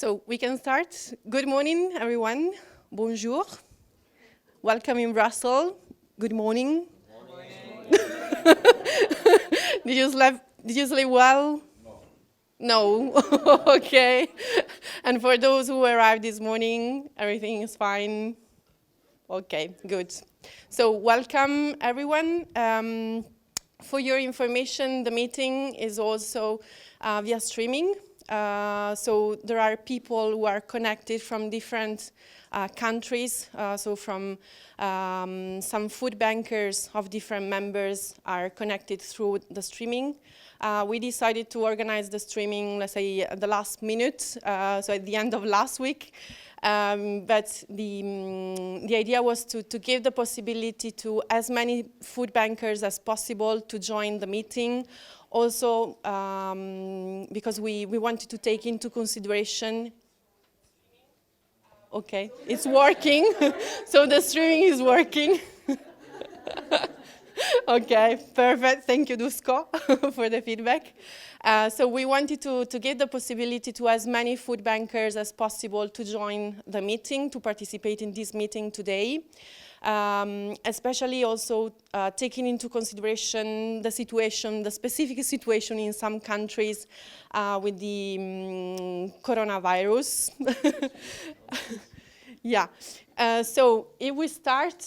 So we can start. Good morning, everyone. Bonjour. Welcome in Brussels. Good morning. Good morning. Did you sleep well? No. Okay. And for those who arrived this morning, everything is fine? Okay, good. So welcome, everyone. For your information, the meeting is also via streaming. So there are people who are connected from different countries. So from some food bankers of different members are connected through the streaming. We decided to organize the streaming, let's say, at the last minute, so at the end of last week. But the idea was to give the possibility to as many food bankers as possible to join the meeting. Also, because we wanted to take into consideration. Okay, it's working. So the streaming is working. Okay, perfect. Thank you, Dusko, for the feedback. So we wanted to give the possibility to as many food bankers as possible to join the meeting, to participate in this meeting today. Especially also taking into consideration the situation, the specific situation in some countries with the coronavirus. Yeah, so if we start,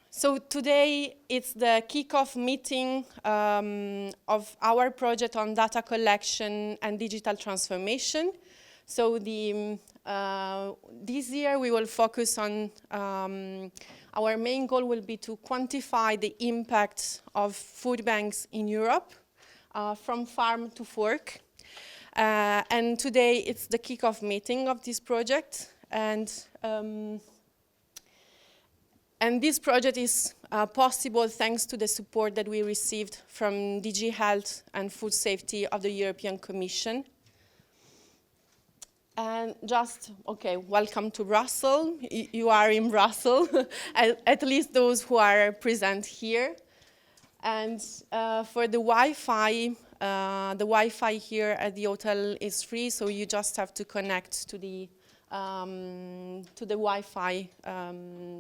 so today it's the kickoff meeting of our project on data collection and digital transformation. So this year we will focus on, our main goal will be to quantify the impact of food banks in Europe from farm to fork. And today it's the kickoff meeting of this project. And this project is possible thanks to the support that we received from DG Health and Food Safety of the European Commission. And just, okay, welcome to Brussels. You are in Brussels, at least those who are present here. And for the Wi-Fi here at the hotel is free, so you just have to connect to the Wi-Fi.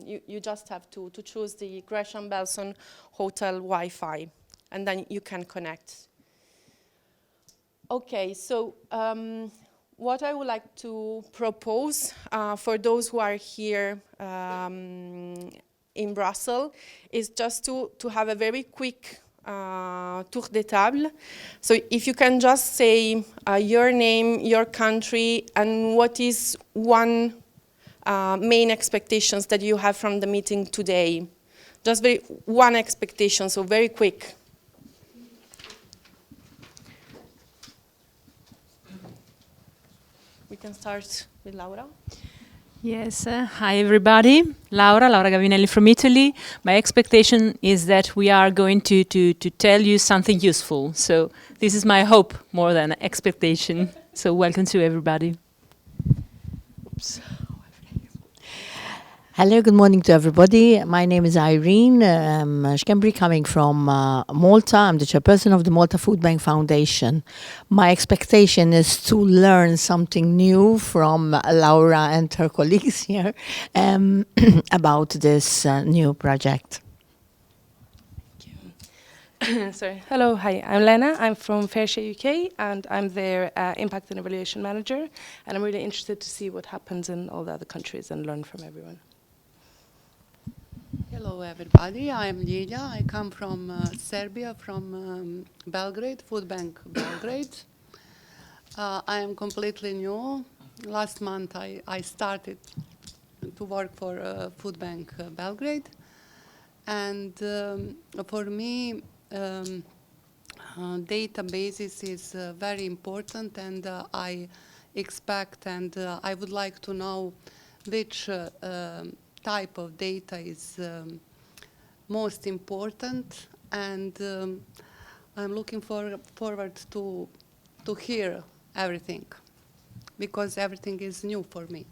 You just have to choose the Gresham-Belson Hotel Wi-Fi, and then you can connect. Okay, so what I would like to propose for those who are here in Brussels is just to have a very quick tour de table. So if you can just say your name, your country, and what is one main expectations that you have from the meeting today. Just one expectation, so very quick. We can start with Laura. Yes, hi everybody. Laura Gavinelli from Italy. My expectation is that we are going to tell you something useful. So this is my hope more than expectation. So welcome to everybody. Oops. Hello, good morning to everybody. My name is Irene Schembri, coming from Malta. I'm the chairperson of the Malta Food Bank Foundation. My expectation is to learn something new from Laura and her colleagues here about this new project. Sorry. Hello, hi, I'm Lena. I'm from Fairshare UK, and I'm their Impact and Evaluation Manager. And I'm really interested to see what happens in all the other countries and learn from everyone. Hello everybody, I'm Lidia. I come from Serbia, from Belgrade, Food Bank Belgrade. I am completely new. Last month I started to work for Food Bank Belgrade. And for me, databases is very important, and I expect and I would like to know which type of data is most important, and I'm looking forward to hear everything, because everything is new for me.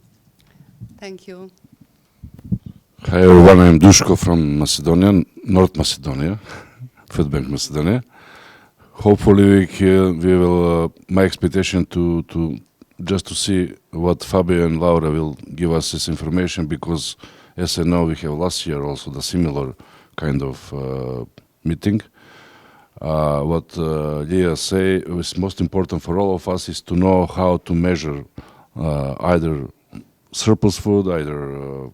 Thank you. Hi everyone, I'm Duško from Macedonia, North Macedonia, Food Bank Macedonia. Hopefully we will, my expectation to just to see what Fabio and Laura will give us this information, because as I know, we have last year also the similar kind of meeting. What Leah say is most important for all of us is to know how to measure either surplus food, either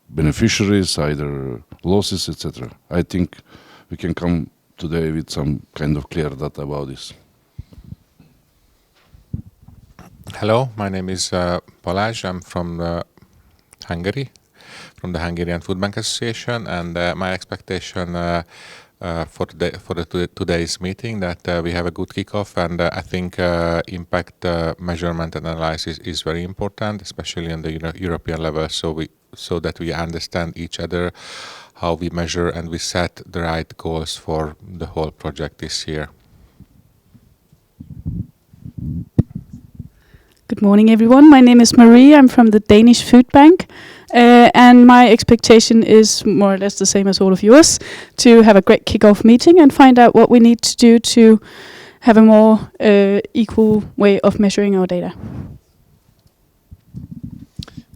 beneficiaries, either losses, etc. I think we can come today with some kind of clear data about this. Hello, my name is Balázs. I'm from Hungary, from the Hungarian Food Bank Association, and my expectation for today's meeting that we have a good kickoff, and I think impact measurement and analysis is very important, especially on the European level, so that we understand each other, how we measure, and we set the right goals for the whole project this year. Good morning, everyone. My name is Marie. I'm from the Danish Food Bank. And my expectation is more or less the same as all of yours, to have a great kick-off meeting and find out what we need to do to have a more equal way of measuring our data.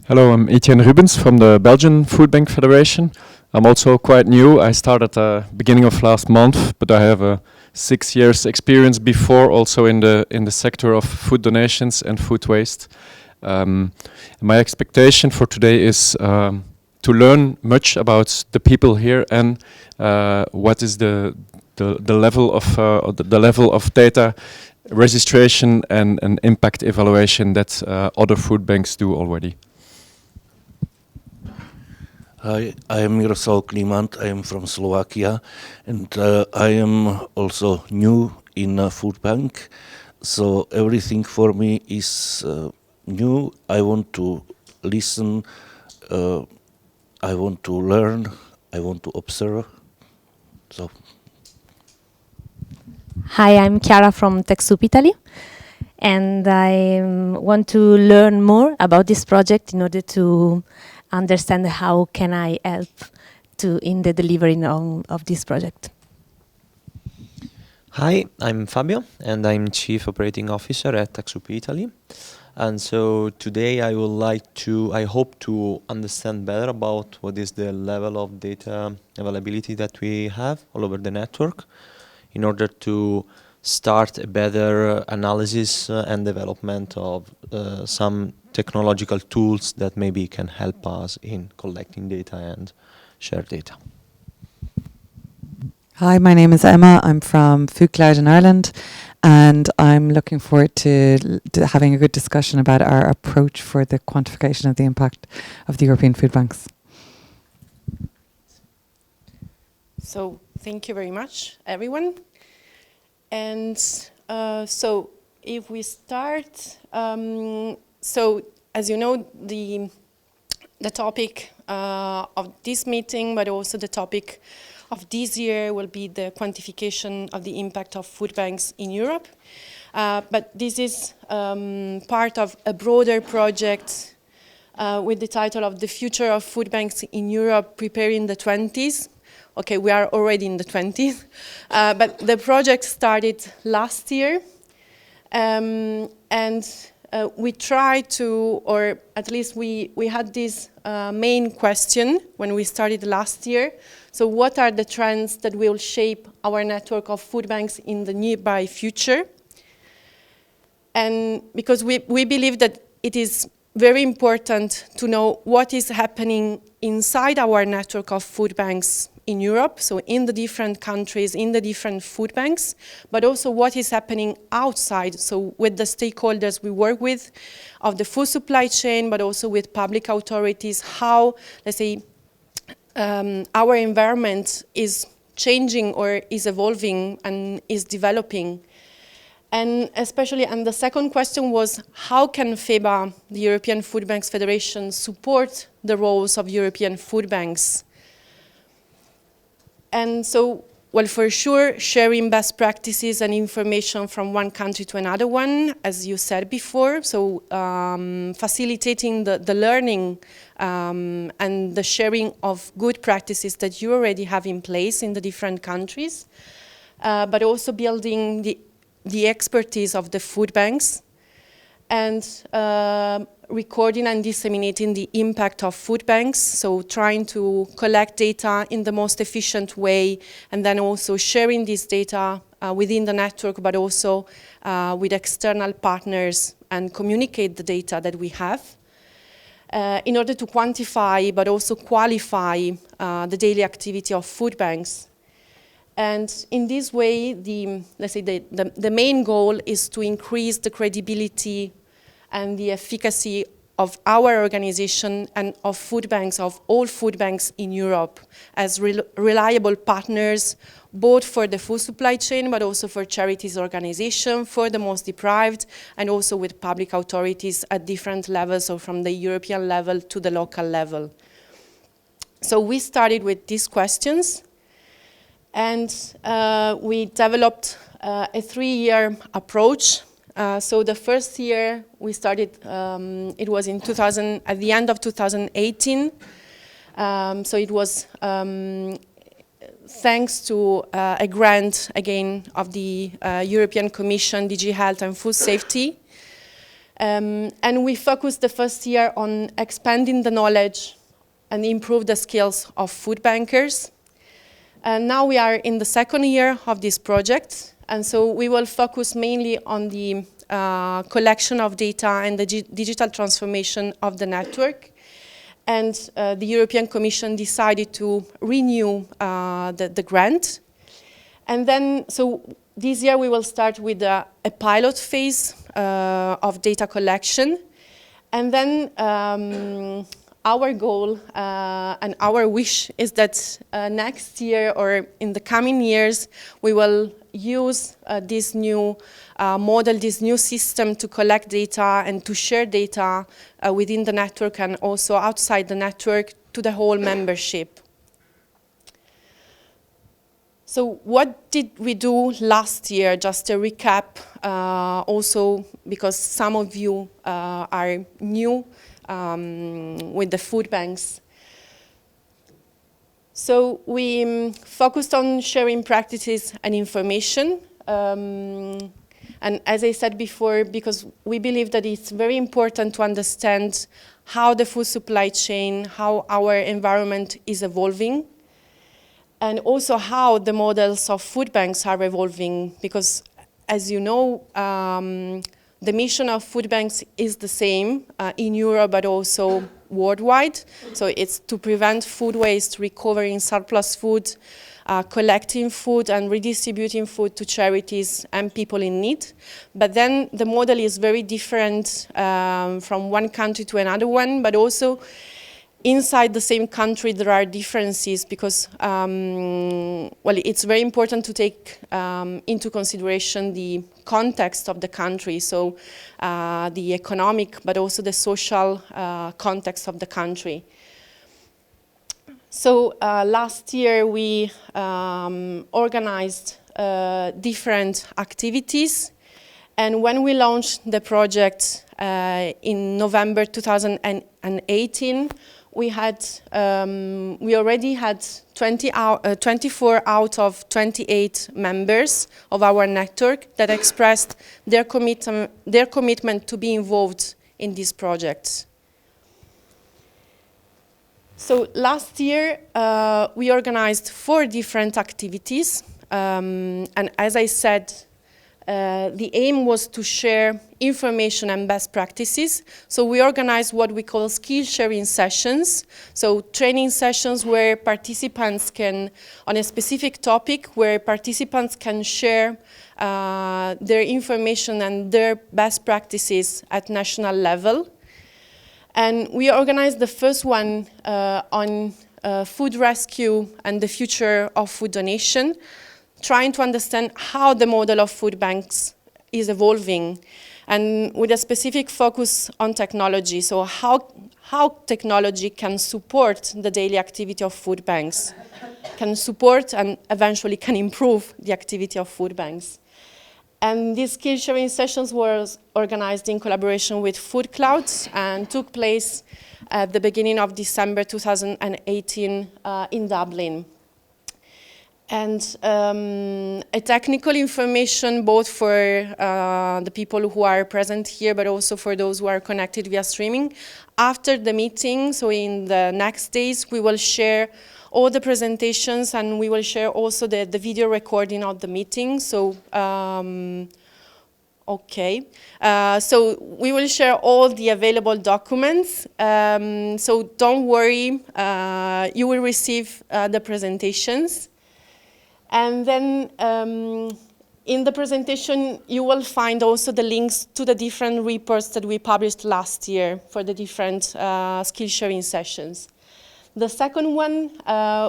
Hello, I'm Etienne Rubens from the Belgian Food Bank Federation. I'm also quite new. I started beginning of last month, but I have a 6 years experience before, also in the sector of food donations and food waste. My expectation for today is to learn much about the people here and what is the level of data registration and impact evaluation that other food banks do already. Hi, I am Miroslav Klimant. I am from Slovakia, and I am also new in a food bank. So everything for me is new. I want to listen. I want to learn. I want to observe. So. Hi, I'm Chiara from TechSoup Italy, and I want to learn more about this project in order to understand how can I help in the delivery of this project. Hi, I'm Fabio, and I'm Chief Operating Officer at TechSoup Italy. And so today I hope to understand better about what is the level of data availability that we have all over the network in order to start a better analysis and development of some technological tools that maybe can help us in collecting data and share data. Hi, my name is Emma. I'm from Food Cloud in Ireland, and I'm looking forward to having a good discussion about our approach for the quantification of the impact of the European food banks. So thank you very much, everyone. And so if we start, so as you know, the topic of this meeting, but also the topic of this year, will be the quantification of the impact of food banks in Europe. But this is part of a broader project with the title of The Future of Food Banks in Europe, Preparing the 20s. Okay, we are already in the 20s, but the project started last year, and we tried to, or at least we had this main question when we started last year. So what are the trends that will shape our network of food banks in the nearby future? And because we believe that it is very important to know what is happening inside our network of food banks in Europe, so in the different countries, in the different food banks, but also what is happening outside, so with the stakeholders we work with of the food supply chain, but also with public authorities, how, let's say, our environment is changing or is evolving and is developing. And especially, and the second question was, how can FEBA, the European Food Banks Federation, support the roles of European food banks? And so, well, for sure, sharing best practices and information from one country to another one, as you said before, so facilitating the learning and the sharing of good practices that you already have in place in the different countries, but also building the expertise of the food banks, and recording and disseminating the impact of food banks, so trying to collect data in the most efficient way, and then also sharing this data within the network, but also with external partners, and communicate the data that we have in order to quantify but also qualify the daily activity of food banks. And in this way, let's say the main goal is to increase the credibility and the efficacy of our organization and of food banks, of all food banks in Europe, as reliable partners, both for the food supply chain, but also for charities organization, for the most deprived, and also with public authorities at different levels, so from the European level to the local level. So we started with these questions, and we developed a 3-year approach. So the first year we started, it was in at the end of 2018. So it was thanks to a grant, again, of the European Commission, DG Health and Food Safety. And we focused the first year on expanding the knowledge and improve the skills of food bankers. And now we are in the second year of this project, and so we will focus mainly on the collection of data and the digital transformation of the network. And the European Commission decided to renew the grant. And then, so this year we will start with a pilot phase of data collection. And then our goal and our wish is that next year or in the coming years, we will use this new model, this new system to collect data and to share data within the network and also outside the network to the whole membership. So what did we do last year? Just a recap, also because some of you are new with the food banks. So we focused on sharing practices and information. And as I said before, because we believe that it's very important to understand how the food supply chain, how our environment is evolving, and also how the models of food banks are evolving, because as you know, the mission of food banks is the same in Europe, but also worldwide. So it's to prevent food waste, recovering surplus food, collecting food and redistributing food to charities and people in need. But then the model is very different from one country to another one, but also inside the same country there are differences because, well, it's very important to take into consideration the context of the country, so the economic but also the social context of the country. So last year we organized different activities, and when we launched the project in November 2018, we already had 24 out of 28 members of our network that expressed their commitment to be involved in these projects. So last year, we organized 4 different activities. And as I said, the aim was to share information and best practices. So we organized what we call skill sharing sessions. So training sessions where participants can, on a specific topic, where participants can share their information and their best practices at national level. And we organized the first one on food rescue and the future of food donation, trying to understand how the model of food banks is evolving, and with a specific focus on technology, so how technology can support the daily activity of food banks, can support and eventually can improve the activity of food banks. And these skill sharing sessions were organized in collaboration with Food Clouds and took place at the beginning of December 2018 in Dublin. and a technical information both for the people who are present here, but also for those who are connected via streaming. After the meeting, so in the next days, we will share all the presentations, and we will share also the video recording of the meeting. So, okay. So we will share all the available documents. So don't worry, you will receive the presentations. And then in the presentation, you will find also the links to the different reports that we published last year for the different skill sharing sessions. The second one,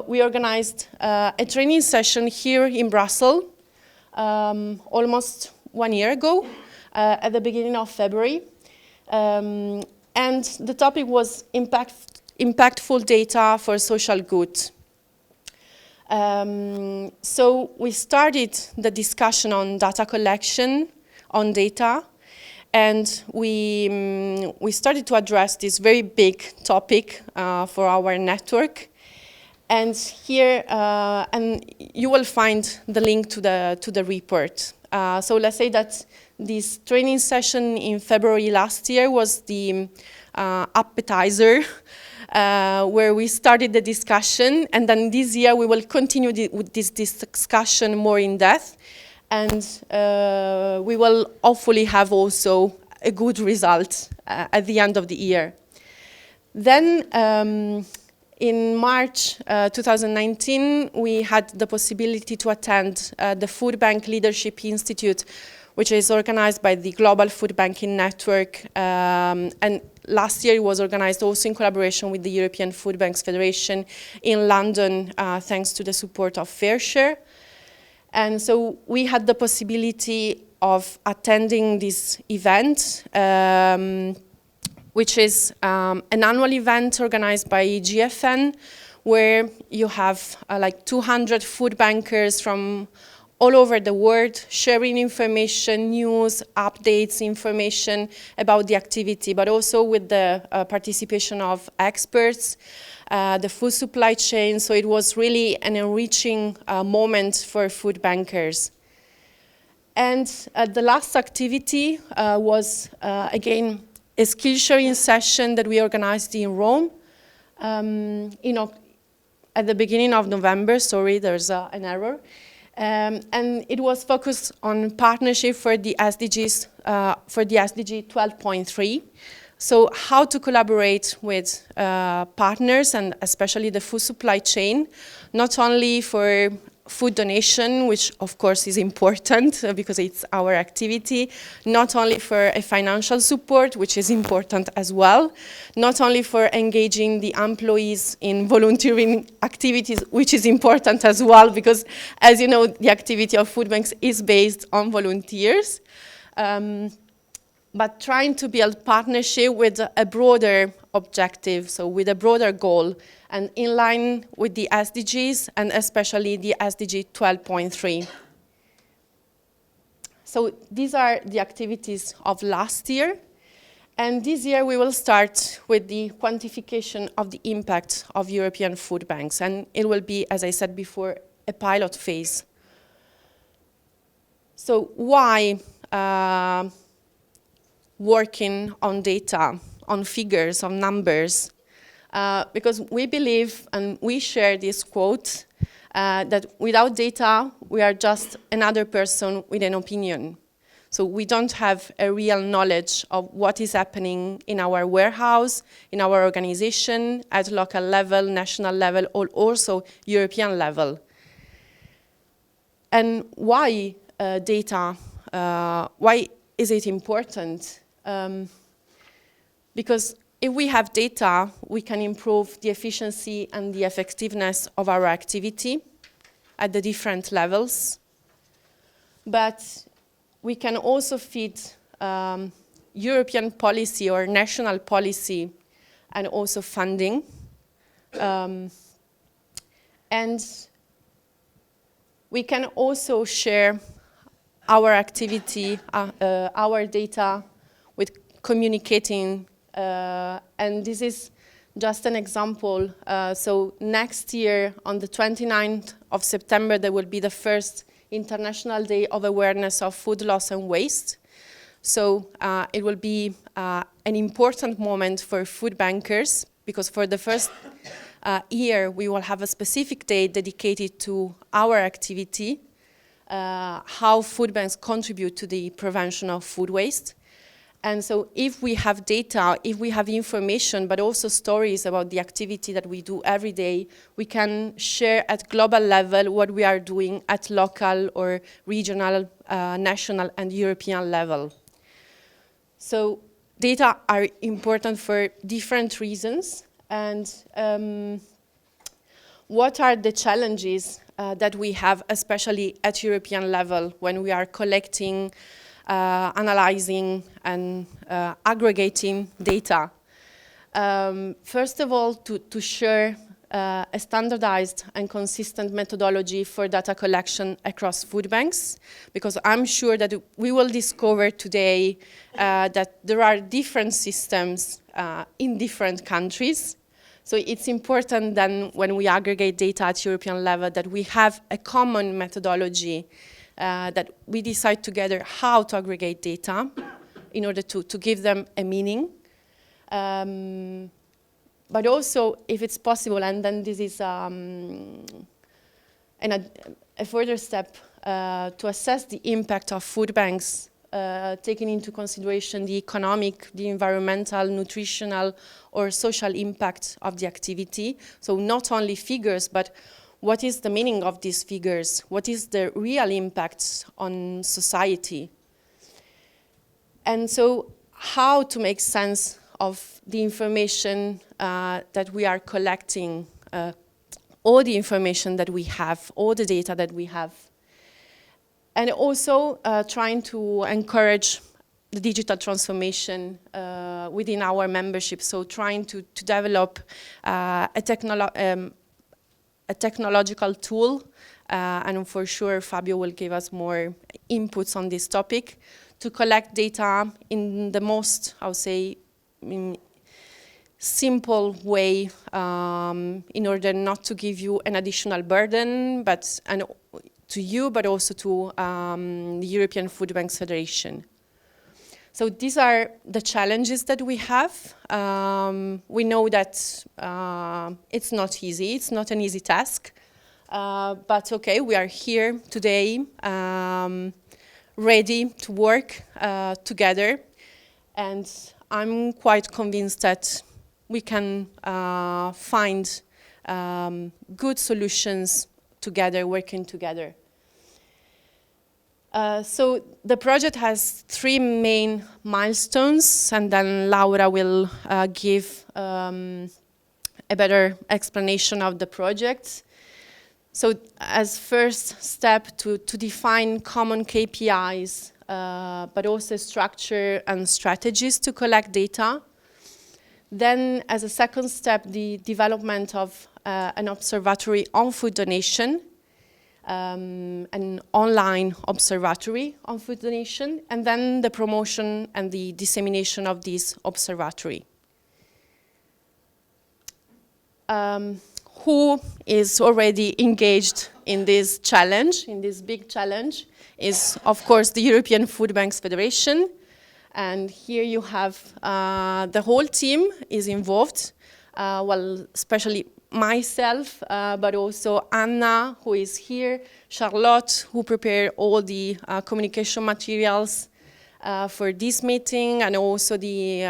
we organized a training session here in Brussels almost 1 year ago at the beginning of February. And the topic was impactful data for social good. So we started the discussion on data collection, on data, and we started to address this very big topic for our network. And here, and you will find the link to the report. So let's say that this training session in February last year was the appetizer where we started the discussion, and then this year we will continue with this discussion more in depth, and we will hopefully have also a good result at the end of the year. Then in March 2019, we had the possibility to attend the Food Bank Leadership Institute, which is organized by the Global Food Banking Network, and last year it was organized also in collaboration with the European Food Banks Federation in London, thanks to the support of FairShare. And so we had the possibility of attending this event, which is an annual event organized by GFN, where you have like 200 food bankers from all over the world sharing information, news, updates, information about the activity, but also with the participation of experts, the food supply chain. So it was really an enriching moment for food bankers. And the last activity was, again, a skill sharing session that we organized in Rome at the beginning of November. Sorry, there's an error. And it was focused on partnership for the SDGs, for the SDG 12.3. So how to collaborate with partners, and especially the food supply chain, not only for food donation, which of course is important because it's our activity, not only for a financial support, which is important as well, not only for engaging the employees in volunteering activities, which is important as well, because as you know, the activity of food banks is based on volunteers, but trying to build partnership with a broader objective, so with a broader goal, and in line with the SDGs, and especially the SDG 12.3. So these are the activities of last year. And this year we will start with the quantification of the impact of European food banks. And it will be, as I said before, a pilot phase. So why working on data, on figures, on numbers? Because we believe, and we share this quote, that without data, we are just another person with an opinion. So we don't have a real knowledge of what is happening in our warehouse, in our organization, at local level, national level, or also European level. And why data? Why is it important? Because if we have data, we can improve the efficiency and the effectiveness of our activity at the different levels. But we can also feed European policy or national policy and also funding. And we can also share our activity, our data with communicating, and this is Just an example, so next year on the 29th of September, there will be the first International Day of Awareness of Food Loss and Waste. So it will be an important moment for food bankers, because for the first year, we will have a specific day dedicated to our activity, how food banks contribute to the prevention of food waste. And so if we have data, if we have information, but also stories about the activity that we do every day, we can share at global level what we are doing at local or regional, national and European level. So data are important for different reasons. And what are the challenges that we have, especially at European level, when we are collecting, analyzing and aggregating data? First of all, to share a standardized and consistent methodology for data collection across food banks, because I'm sure that we will discover today that there are different systems in different countries. So it's important then when we aggregate data at European level that we have a common methodology, that we decide together how to aggregate data in order to give them a meaning. But also, if it's possible, and then this is a further step to assess the impact of food banks, taking into consideration the economic, the environmental, nutritional, or social impact of the activity. So not only figures, but what is the meaning of these figures? What is the real impact on society? And so how to make sense of the information that we are collecting, all the information that we have, all the data that we have. And also trying to encourage the digital transformation within our membership. So trying to develop a technological tool, and for sure Fabio will give us more inputs on this topic, to collect data in the most, I would say, simple way, in order not to give you an additional burden, but to you, but also to the European Food Banks Federation. So these are the challenges that we have. We know that it's not easy, it's not an easy task, but okay, we are here today, ready to work together, and I'm quite convinced that we can find good solutions together, working together. So the project has 3 main milestones, and then Laura will give a better explanation of the project. So as first step, to define common KPIs, but also structure and strategies to collect data. Then as a second step, the development of an observatory on food donation, an online observatory on food donation, and then the promotion and the dissemination of this observatory. Who is already engaged in this challenge, in this big challenge, is of course the European Food Banks Federation. And here you have the whole team is involved, well, especially myself, but also Anna, who is here, Charlotte, who prepared all the communication materials for this meeting, and also the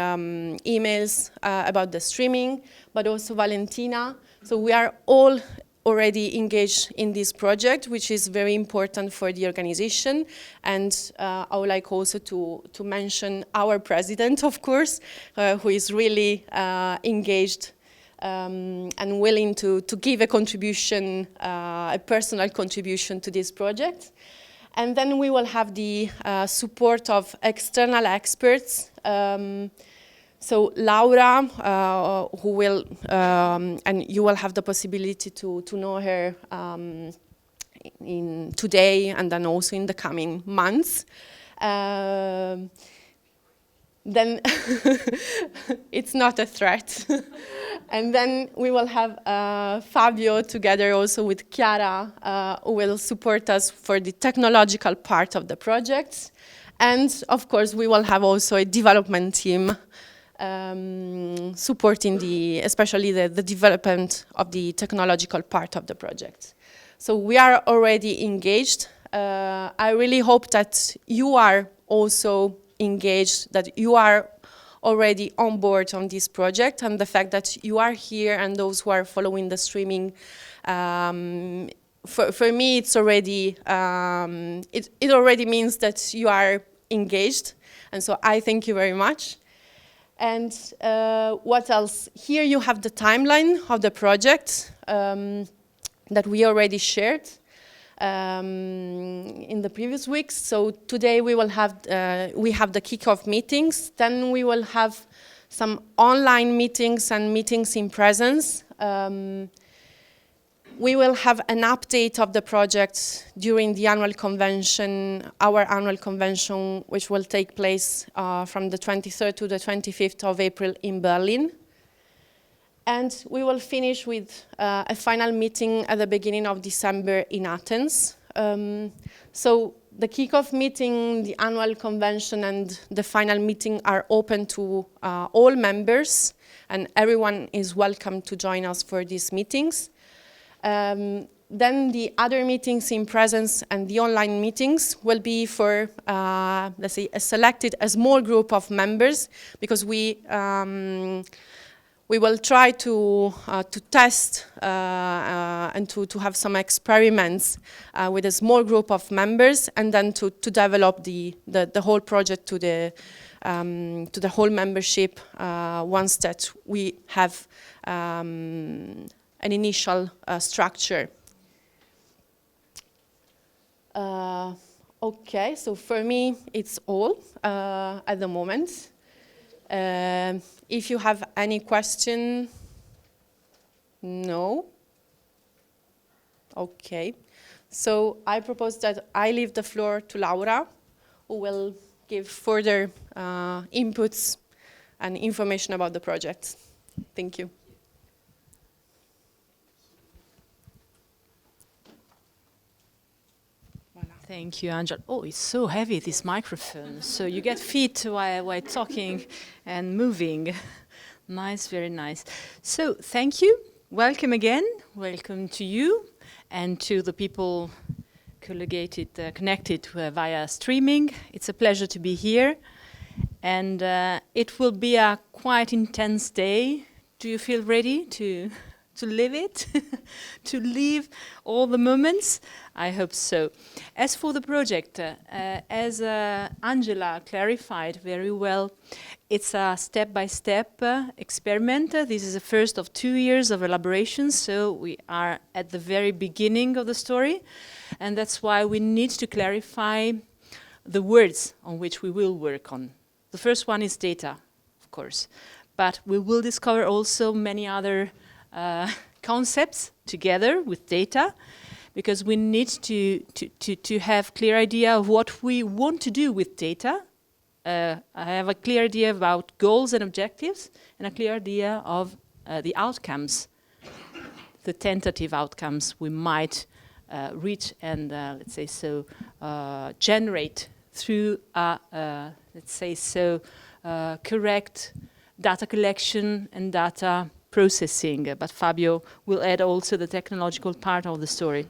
emails about the streaming, but also Valentina. So we are all already engaged in this project, which is very important for the organization. And I would like also to mention our president, of course, who is really engaged and willing to give a contribution, a personal contribution to this project. And then we will have the support of external experts. So Laura, who will, and you will have the possibility to know her in today and then also in the coming months. then it's not a threat. And then we will have Fabio together also with Chiara, who will support us for the technological part of the project. And of course, we will have also a development team supporting especially the development of the technological part of the project. So we are already engaged. I really hope that you are also engaged, that you are already on board on this project, and the fact that you are here and those who are following the streaming, for me it's already, it already means that you are engaged, and so I thank you very much. And what else? Here you have the timeline of the project that we already shared in the previous weeks. So today we will have the kickoff meetings. Then we will have some online meetings and meetings in presence. We will have an update of the project during the annual convention, our annual convention, which will take place from the 23rd to the 25th of April in Berlin. And we will finish with a final meeting at the beginning of December in Athens. So the kickoff meeting, the annual convention, and the final meeting are open to all members, and everyone is welcome to join us for these meetings. Then the other meetings in presence and the online meetings will be for, let's say, a small group of members, because we will try to test and to have some experiments with a small group of members, and then to develop the whole project to the whole membership once that we have an initial structure. Okay, so for me it's all at the moment. If you have any question, no? Okay. So I propose that I leave the floor to Laura, who will give further inputs and information about the project. Thank you. Thank you, Angela. Oh, it's so heavy, this microphone. So you get feet while talking and moving. Nice, very nice. So thank you. Welcome again. Welcome to you and to the people connected via streaming. It's a pleasure to be here. And it will be a quite intense day. Do you feel ready to live it, to live all the moments? I hope so. As for the project, as Angela clarified very well, it's a step-by-step experiment. This is the first of 2 years of elaboration, so we are at the very beginning of the story, and that's why we need to clarify the words on which we will work on. The first one is data, of course, but we will discover also many other concepts together with data, because we need to have clear idea of what we want to do with data. I have a clear idea about goals and objectives, and a clear idea of the outcomes, the tentative outcomes we might reach and, let's say so, generate through a, let's say so, correct data collection and data processing, but Fabio will add also the technological part of the story.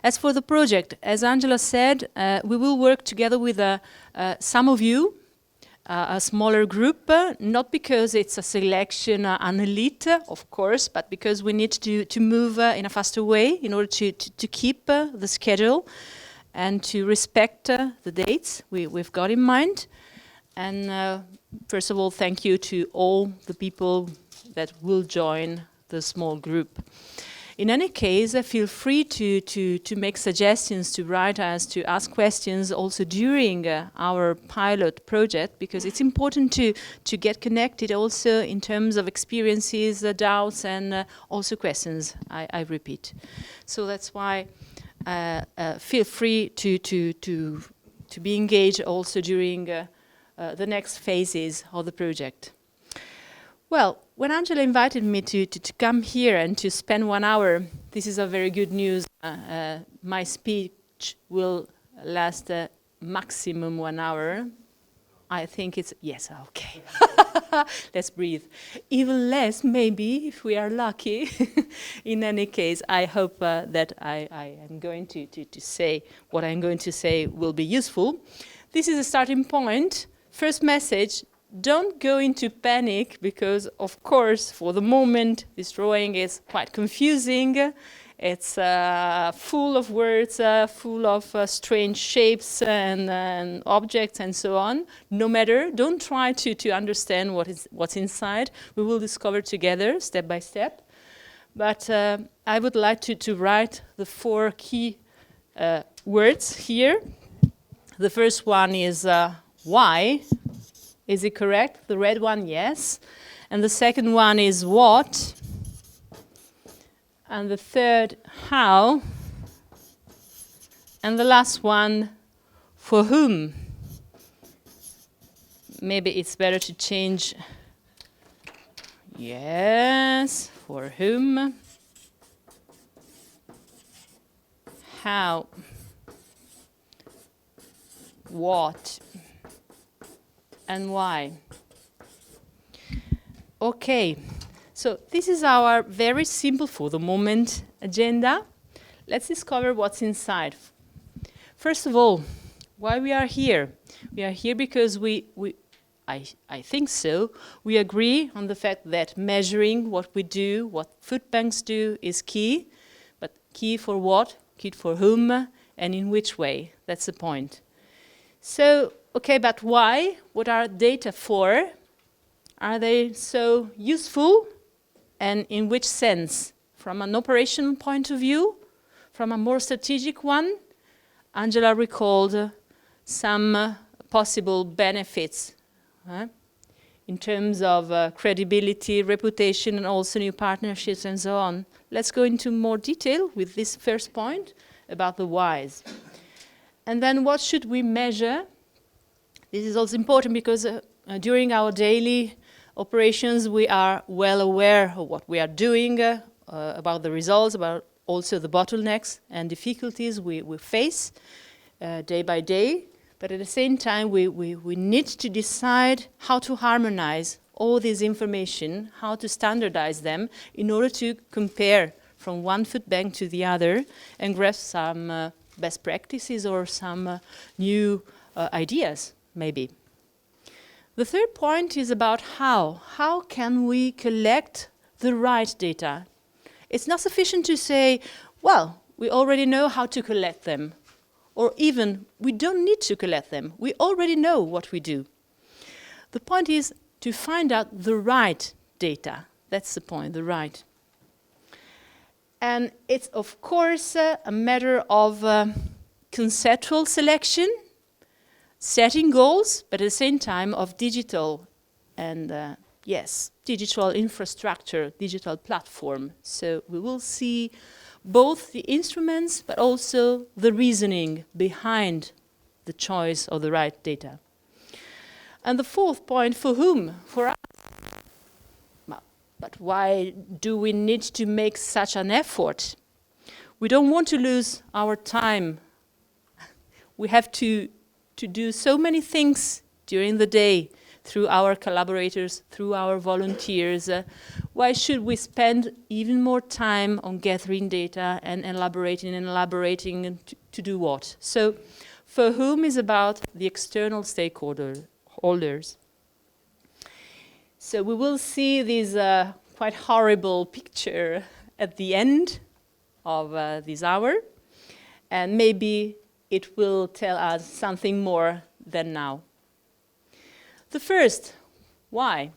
As for the project, as Angela said, we will work together with some of you, a smaller group, not because it's a selection, an elite, of course, but because we need to move in a faster way in order to keep the schedule and to respect the dates we've got in mind. And first of all, thank you to all the people that will join the small group. In any case, feel free to make suggestions, to write us, to ask questions also during our pilot project, because it's important to get connected also in terms of experiences, doubts, and also questions, I repeat. So that's why feel free to be engaged also during the next phases of the project. Well, when Angela invited me to come here and to spend 1 hour, this is a very good news. My speech will last maximum 1 hour. I think it's, yes, okay. Let's breathe. Even less, maybe, if we are lucky. In any case, I hope that I am going to say what I'm going to say will be useful. This is a starting point. First message, don't go into panic because, of course, for the moment, this drawing is quite confusing. It's full of words, full of strange shapes and objects and so on. No matter, don't try to understand what's inside. We will discover together, step by step. But I would like to write the 4 key words here. The first one is why. Is it correct? The red one, yes. And the second one is what. And the third, how. And the last one, for whom. Maybe it's better to change. Yes, for whom. How. What. And why. Okay. So this is our very simple, for the moment, agenda. Let's discover what's inside. First of all, why we are here? We are here because I think so, we agree on the fact that measuring what we do, what food banks do, is key. But key for what? Key for whom? And in which way? That's the point. So, okay, but why? What are data for? Are they so useful? And in which sense? From an operational point of view? From a more strategic one? Angela recalled some possible benefits in terms of credibility, reputation, and also new partnerships and so on. Let's go into more detail with this first point about the whys. And then what should we measure? This is also important because during our daily operations, we are well aware of what we are doing, about the results, about also the bottlenecks and difficulties we face day by day. But at the same time, we need to decide how to harmonize all this information, how to standardize them in order to compare from one food bank to the other and grasp some best practices or some new ideas, maybe. The third point is about how. How can we collect the right data? It's not sufficient to say, well, we already know how to collect them. Or even, we don't need to collect them. We already know what we do. The point is to find out the right data. That's the point, the right. And it's, of course, a matter of conceptual selection, setting goals, but at the same time of digital and, yes, digital infrastructure, digital platform. So we will see both the instruments, but also the reasoning behind the choice of the right data. And the fourth point, for whom? For us. But why do we need to make such an effort? We don't want to lose our time. We have to do so many things during the day through our collaborators, through our volunteers. Why should we spend even more time on gathering data and elaborating and to do what? So for whom is about the external stakeholders. So we will see this quite horrible picture at the end of this hour, and maybe it will tell us something more than now. The first, why?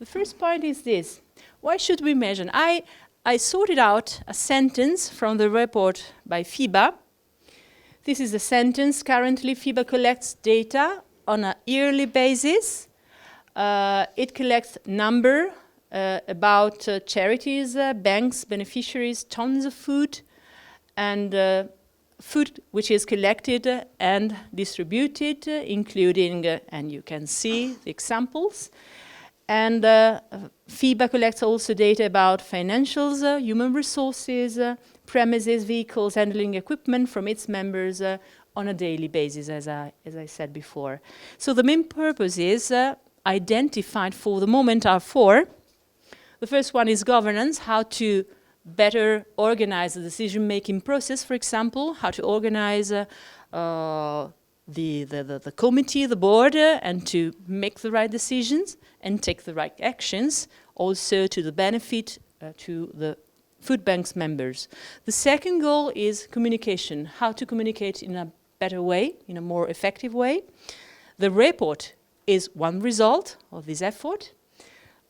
The first point is this. Why should we measure? I sorted out a sentence from the report by FEBA. This is a sentence. Currently, FEBA collects data on a yearly basis. It collects number about charities, banks, beneficiaries, tons of food, and food which is collected and distributed, including, and you can see the examples. And FEBA collects also data about financials, human resources, premises, vehicles, handling equipment from its members on a daily basis, as I said before. So the main purpose is identified for the moment are four. The first one is governance, how to better organize the decision-making process, for example, how to organize the committee, the board, and to make the right decisions and take the right actions, also to the benefit to the food bank's members. The second goal is communication, how to communicate in a better way, in a more effective way. The report is one result of this effort,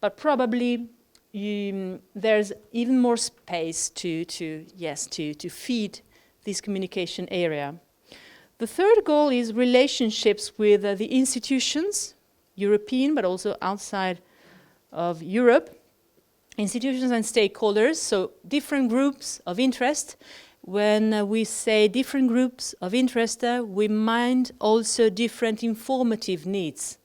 but probably there's even more space to feed this communication area. The third goal is relationships with the institutions, European but also outside of Europe, institutions and stakeholders, so different groups of interest. When we say different groups of interest, we mind also different informative needs.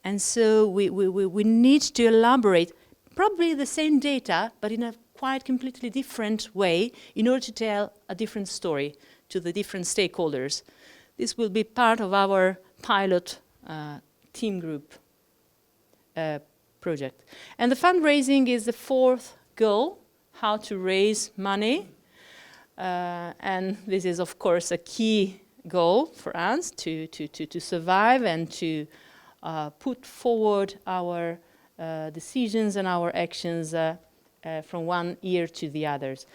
And so we need to elaborate probably the same data, but in a quite completely different way in order to tell a different story to the different stakeholders. This will be part of our pilot team group project. And the fundraising is the fourth goal, how to raise money. And this is, of course, a key goal for us to survive and to put forward our decisions and our actions from one year to the others.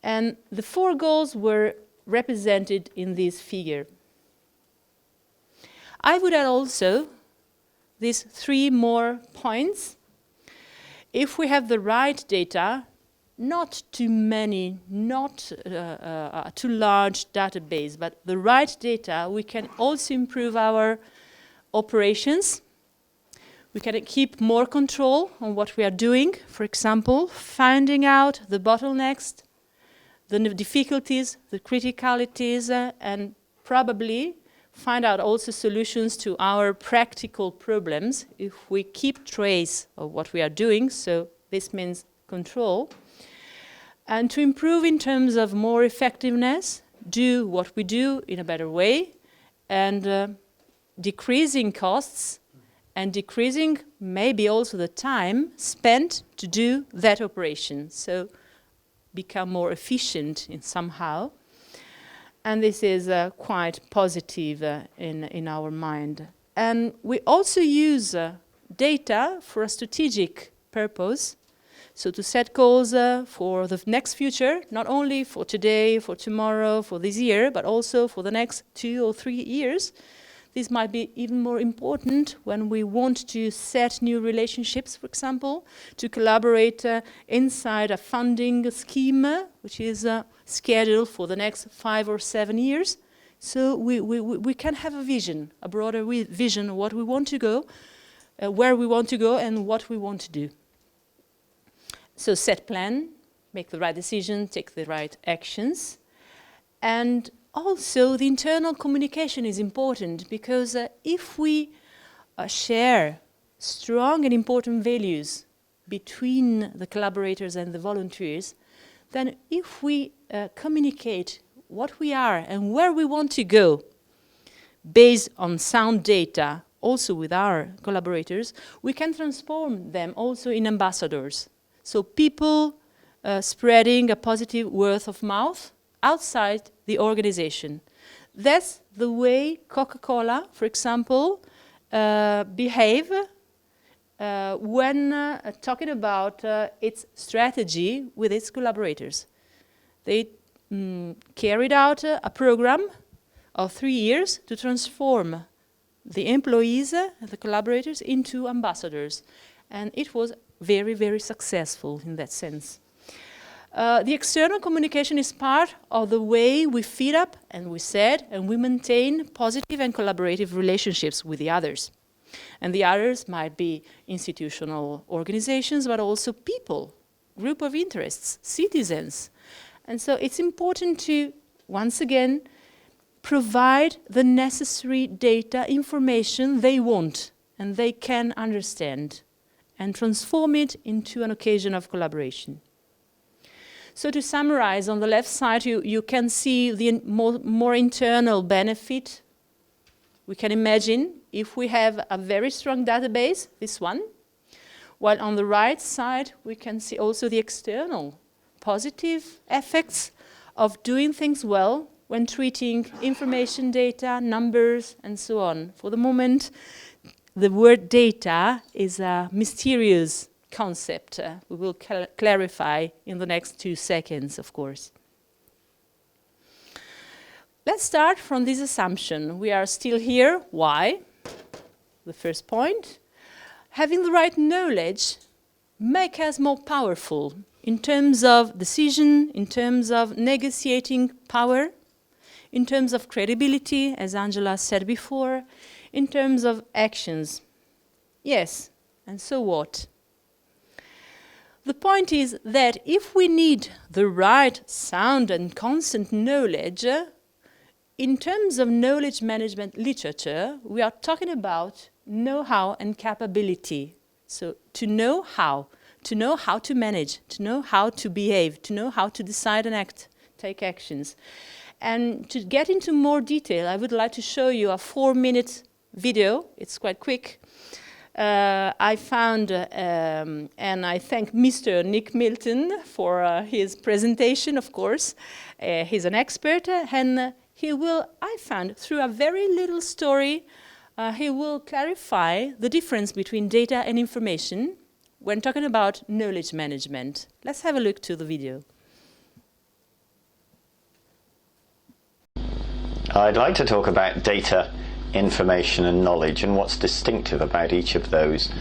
And the four goals were represented in this figure. I would add also these three more points. If we have the right data, not too many, not a too large database, but the right data, we can also improve our operations. We can keep more control on what we are doing. For example, finding out the bottlenecks, the difficulties, the criticalities, and probably find out also solutions to our practical problems if we keep trace of what we are doing. So this means control. And to improve in terms of more effectiveness, do what we do in a better way, and decreasing costs, and decreasing maybe also the time spent to do that operation. So become more efficient in somehow. And this is quite positive in our mind. And we also use data for a strategic purpose. So to set goals for the next future, not only for today, for tomorrow, for this year, but also for the next 2 or 3 years. This might be even more important when we want to set new relationships, for example, to collaborate inside a funding scheme, which is scheduled for the next 5 or 7 years. So we can have a vision, a broader vision of what we want to go, where we want to go, and what we want to do. So set plan, make the right decision, take the right actions. And also, the internal communication is important because if we share strong and important values between the collaborators and the volunteers, then if we communicate what we are and where we want to go based on sound data, also with our collaborators, we can transform them also in ambassadors. So people spreading a positive word of mouth outside the organization. That's the way Coca-Cola, for example, behave when talking about its strategy with its collaborators. They carried out a program of 3 years to transform the employees, the collaborators, into ambassadors. And it was very, very successful in that sense. The external communication is part of the way we feed up, and we set, and we maintain positive and collaborative relationships with the others. And the others might be institutional organizations, but also people, group of interests, citizens. And so it's important to, once again, provide the necessary data, information they want and they can understand, and transform it into an occasion of collaboration. So to summarize, on the left side, you can see the more internal benefit. We can imagine if we have a very strong database, this one, while on the right side, we can see also the external positive effects of doing things well when treating information, data, numbers, and so on. For the moment, the word data is a mysterious concept. We will clarify in the next 2 seconds, of course. Let's start from this assumption. We are still here. Why? The first point. Having the right knowledge makes us more powerful in terms of decision, in terms of negotiating power, in terms of credibility, as Angela said before, in terms of actions. Yes, and so what? The point is that if we need the right sound and constant knowledge, in terms of knowledge management literature, we are talking about know-how and capability. So to know how to manage, to know how to behave, to know how to decide and act, take actions. And to get into more detail, I would like to show you a 4-minute video. It's quite quick. I found, and I thank Mr. Nick Milton for his presentation, of course. He's an expert, and he will, I found, through a very little story, he will clarify the difference between data and information when talking about knowledge management. Let's have a look to the video. I'd like to talk about data, information and knowledge and what's distinctive about each of those.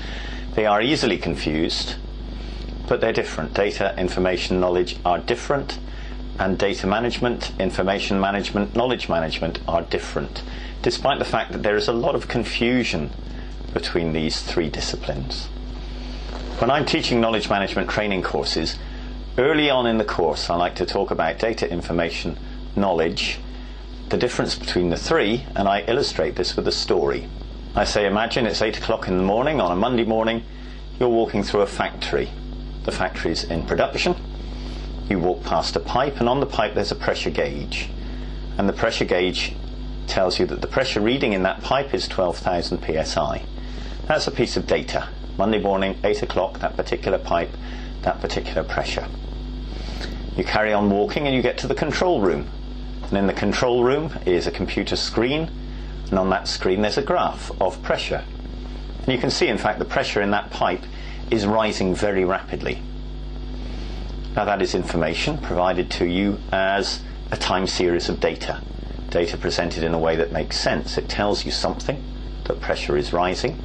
They are easily confused, but they're different. Data, information, knowledge are different, and data management, information management, knowledge management are different, despite the fact that there is a lot of confusion between these 3 disciplines. When I'm teaching knowledge management training courses, early on in the course I like to talk about data, information, knowledge, the difference between the 3, and I illustrate this with a story. I say, imagine it's 8 o'clock in the morning on a Monday morning, you're walking through a factory. The factory's in production. You walk past a pipe, and on the pipe there's a pressure gauge. And the pressure gauge tells you that the pressure reading in that pipe is 12,000 psi. That's a piece of data. Monday morning, 8 o'clock, that particular pipe, that particular pressure. You carry on walking and you get to the control room. And in the control room is a computer screen, and on that screen there's a graph of pressure. And you can see, in fact, the pressure in that pipe is rising very rapidly. Now that is information provided to you as a time series of data. Data presented in a way that makes sense. It tells you something, that pressure is rising.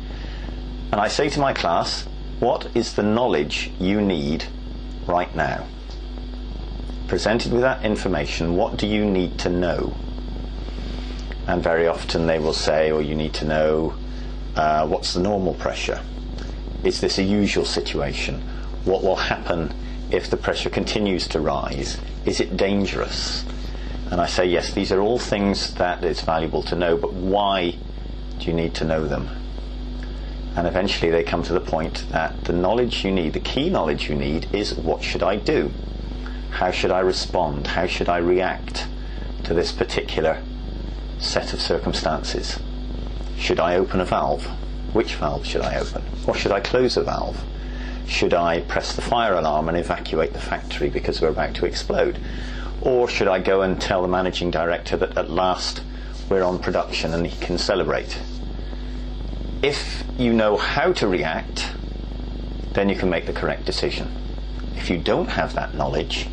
And I say to my class, what is the knowledge you need right now? Presented with that information, what do you need to know? And very often they will say, oh, you need to know what's the normal pressure? Is this a usual situation? What will happen if the pressure continues to rise? Is it dangerous? And I say, yes, these are all things that it's valuable to know, but why do you need to know them? And eventually they come to the point that the knowledge you need, the key knowledge you need, is what should I do? How should I respond? How should I react to this particular set of circumstances? Should I open a valve? Which valve should I open? Or should I close a valve? Should I press the fire alarm and evacuate the factory because we're about to explode? Or should I go and tell the managing director that at last we're on production and he can celebrate? If you know how to react, then you can make the correct decision. If you don't have that knowledge,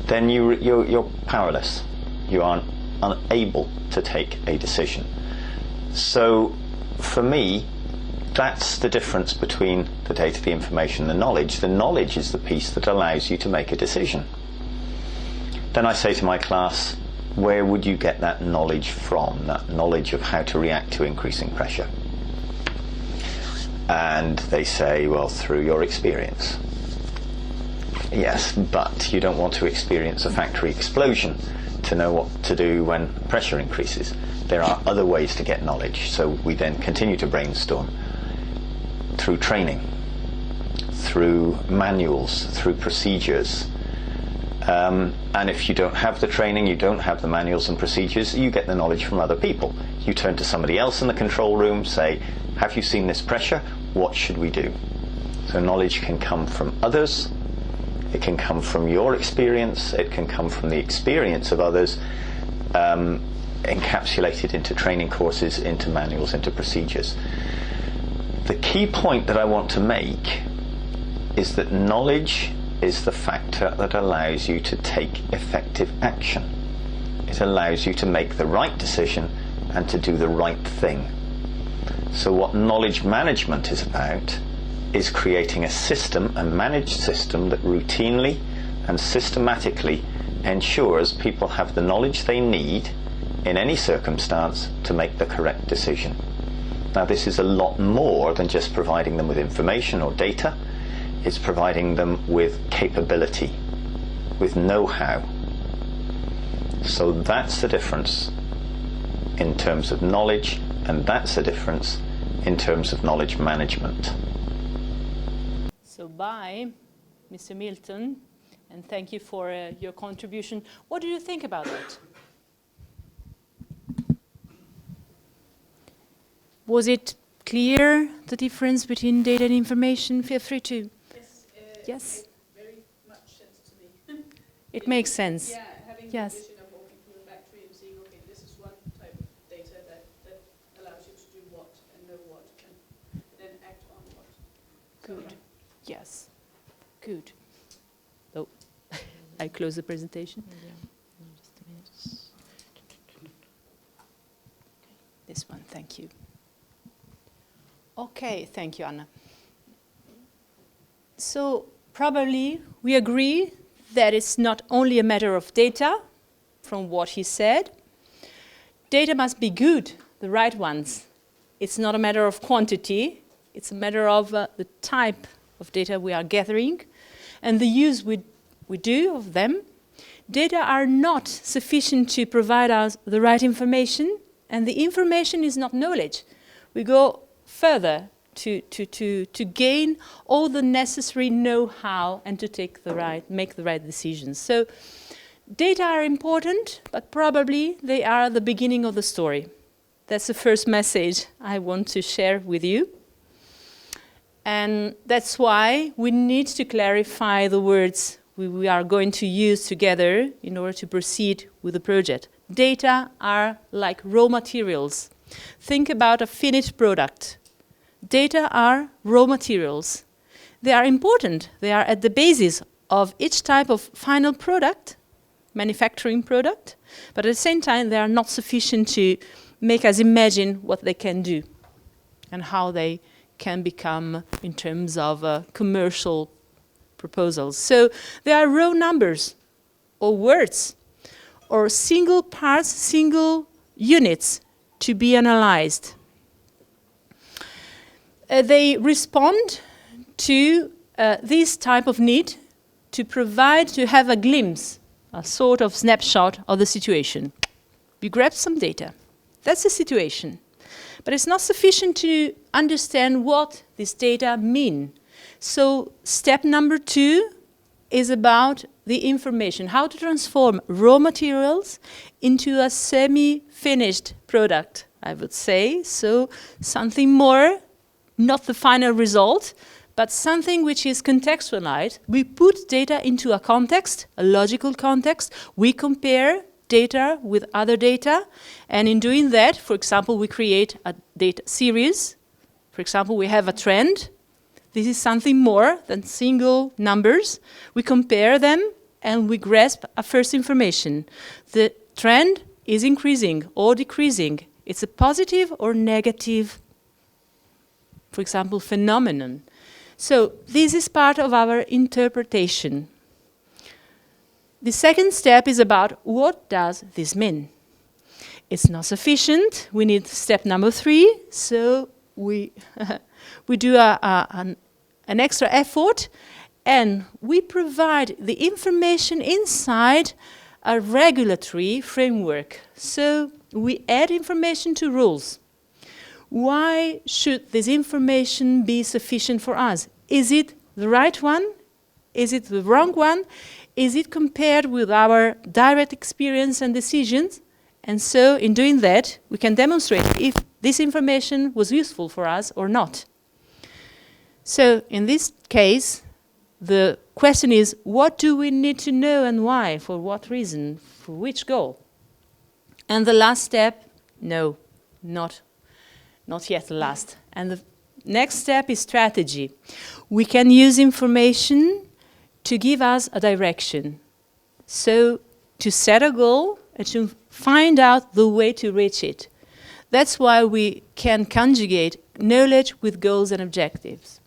then you're powerless. You are unable to take a decision. So for me, that's the difference between the data, the information, the knowledge. The knowledge is the piece that allows you to make a decision. Then I say to my class, where would you get that knowledge from, that knowledge of how to react to increasing pressure? And they say, well, through your experience. Yes, but you don't want to experience a factory explosion to know what to do when pressure increases. There are other ways to get knowledge, so we then continue to brainstorm through training, through manuals, through procedures. And if you don't have the training, you don't have the manuals and procedures, you get the knowledge from other people. You turn to somebody else in the control room, say, have you seen this pressure? What should we do? So knowledge can come from others, it can come from your experience, it can come from the experience of others, encapsulated into training courses, into manuals, into procedures. The key point that I want to make is that knowledge is the factor that allows you to take effective action. It allows you to make the right decision and to do the right thing. So what knowledge management is about is creating a system, a managed system, that routinely and systematically ensures people have the knowledge they need in any circumstance to make the correct decision. Now, this is a lot more than just providing them with information or data. It's providing them with capability, with know-how. So that's the difference in terms of knowledge, and that's the difference in terms of knowledge management. So bye, Mr. Milton, and thank you for your contribution. What do you think about that? Was it clear, the difference between data and information? Feel free to. Yes? It very much sense to me. It makes sense. Yeah, having yes. the vision of walking through a factory and seeing, okay, this is one type of data that allows you to do what and know what and then act on what. Good. Yes. Good. Oh, I close the presentation. Just a minute. This one, thank you. Okay, thank you, Anna. So probably we agree that it's not only a matter of data, from what he said. Data must be good, the right ones. It's not a matter of quantity, it's a matter of the type of data we are gathering and the use we do of them. Data are not sufficient to provide us the right information, and the information is not knowledge. We go further to gain all the necessary know-how and to make the right decisions. So data are important, but probably they are the beginning of the story. That's the first message I want to share with you. And that's why we need to clarify the words we are going to use together in order to proceed with the project. Data are like raw materials. Think about a finished product. Data are raw materials. They are important. They are at the basis of each type of final product, manufacturing product, but at the same time they are not sufficient to make us imagine what they can do and how they can become in terms of commercial proposals. So they are raw numbers or words or single parts, single units to be analyzed. They respond to this type of need to have a glimpse, a sort of snapshot of the situation. We grab some data. That's the situation. But it's not sufficient to understand what this data mean. So step number 2 is about the information, how to transform raw materials into a semi-finished product, I would say. So something more, not the final result, but something which is contextualized. We put data into a context, a logical context. We compare data with other data. And in doing that, for example, we create a data series. For example, we have a trend. This is something more than single numbers. We compare them and we grasp a first information. The trend is increasing or decreasing. It's a positive or negative, for example, phenomenon. So this is part of our interpretation. The second step is about what does this mean? It's not sufficient. We need step number 3. So we do an extra effort and we provide the information inside a regulatory framework. So we add information to rules. Why should this information be sufficient for us? Is it the right one? Is it the wrong one? Is it compared with our direct experience and decisions? And so in doing that, we can demonstrate if this information was useful for us or not. So in this case, the question is, what do we need to know and why? For what reason? For which goal? And the last step, no, not yet the last. And the next step is strategy. We can use information to give us a direction. So to set a goal and to find out the way to reach it. That's why we can conjugate knowledge with goals and objectives.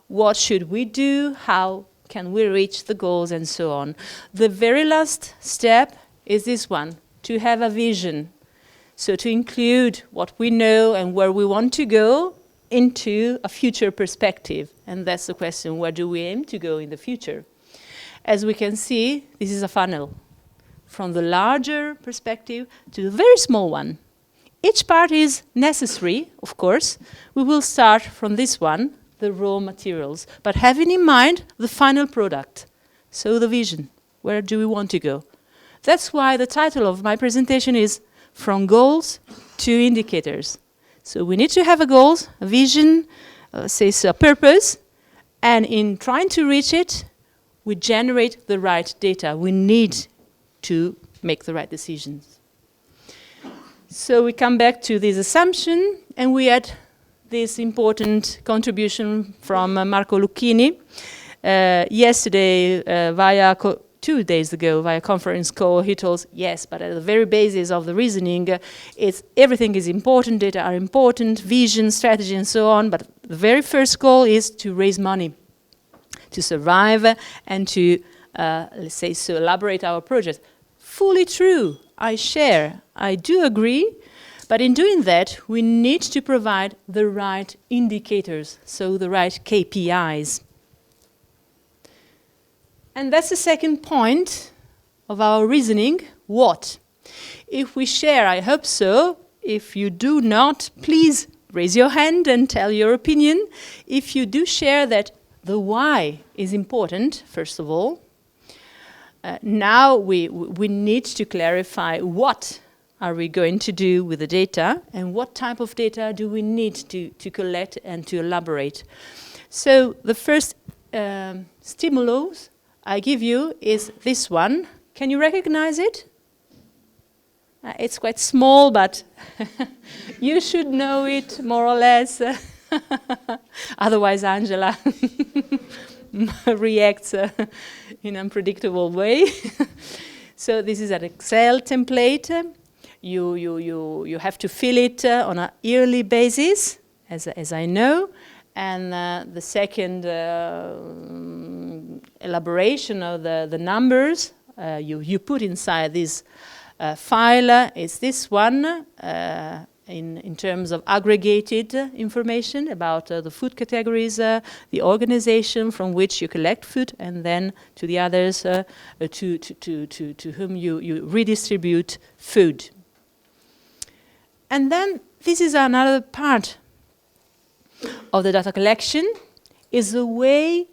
What should we do? How can we reach the goals and so on? The very last step is this one, to have a vision. So to include what we know and where we want to go into a future perspective. And that's the question, where do we aim to go in the future? As we can see, this is a funnel. From the larger perspective to the very small one. Each part is necessary, of course. We will start from this one, the raw materials, but having in mind the final product. So the vision, where do we want to go? That's why the title of my presentation is From Goals to Indicators. So we need to have a goal, a vision, a purpose, and in trying to reach it, we generate the right data. We need to make the right decisions. So we come back to this assumption, and we add this important contribution from Marco Lucchini. Yesterday, 2 days ago, via conference call, he told us, yes, but at the very basis of the reasoning, everything is important, data are important, vision, strategy, and so on, but the very first goal is to raise money, to survive, and to, elaborate our project. Fully true, I share, I do agree, but in doing that, we need to provide the right indicators, so the right KPIs. And that's the second point of our reasoning, what? If we share, I hope so. If you do not, please raise your hand and tell your opinion. If you do share that the why is important, first of all, now we need to clarify what are we going to do with the data and what type of data do we need to collect and to elaborate. So the first stimulus I give you is this one. Can you recognize it? It's quite small, but you should know it more or less. Otherwise, Angela reacts in an unpredictable way. So this is an Excel template. You have to fill it on an yearly basis, as I know. And the second elaboration of the numbers you put inside this file is this one in terms of aggregated information about the food categories, the organization from which you collect food, and then to the others to whom you redistribute food. And then this is another part of the data collection, is the way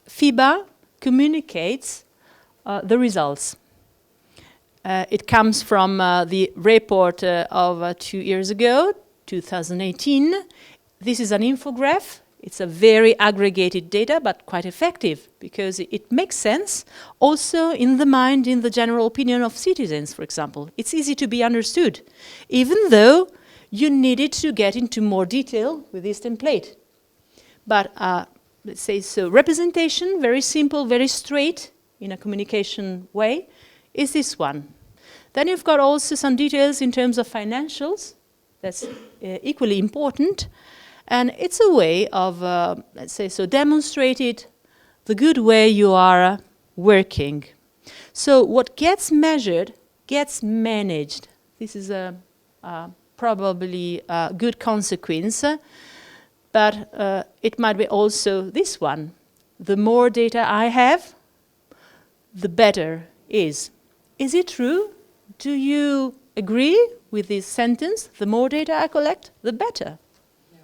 FEBA communicates the results. It comes from the report of 2 years ago, 2018. This is an infograph. It's a very aggregated data, but quite effective, because it makes sense also in the general opinion of citizens, for example. It's easy to be understood, even though you needed to get into more detail with this template. But let's say so, representation, very simple, very straight, in a communication way, is this one. Then you've got also some details in terms of financials. That's equally important. And it's a way of, let's say so, demonstrated the good way you are working. So what gets measured gets managed. This is probably a good consequence, but it might be also this one. The more data I have, the better is. Is it true? Do you agree with this sentence? The more data I collect, the better. No.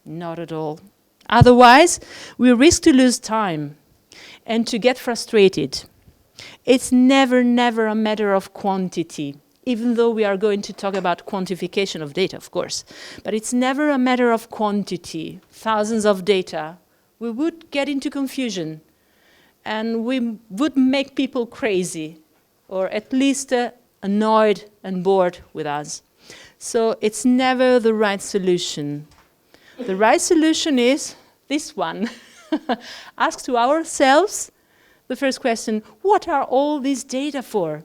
Not at all. Otherwise, we risk to lose time and to get frustrated. It's never a matter of quantity, even though we are going to talk about quantification of data, of course. But it's never a matter of quantity, thousands of data. We would get into confusion, and we would make people crazy, or at least annoyed and bored with us. So it's never the right solution. The right solution is this one. Ask to ourselves the first question, what are all these data for?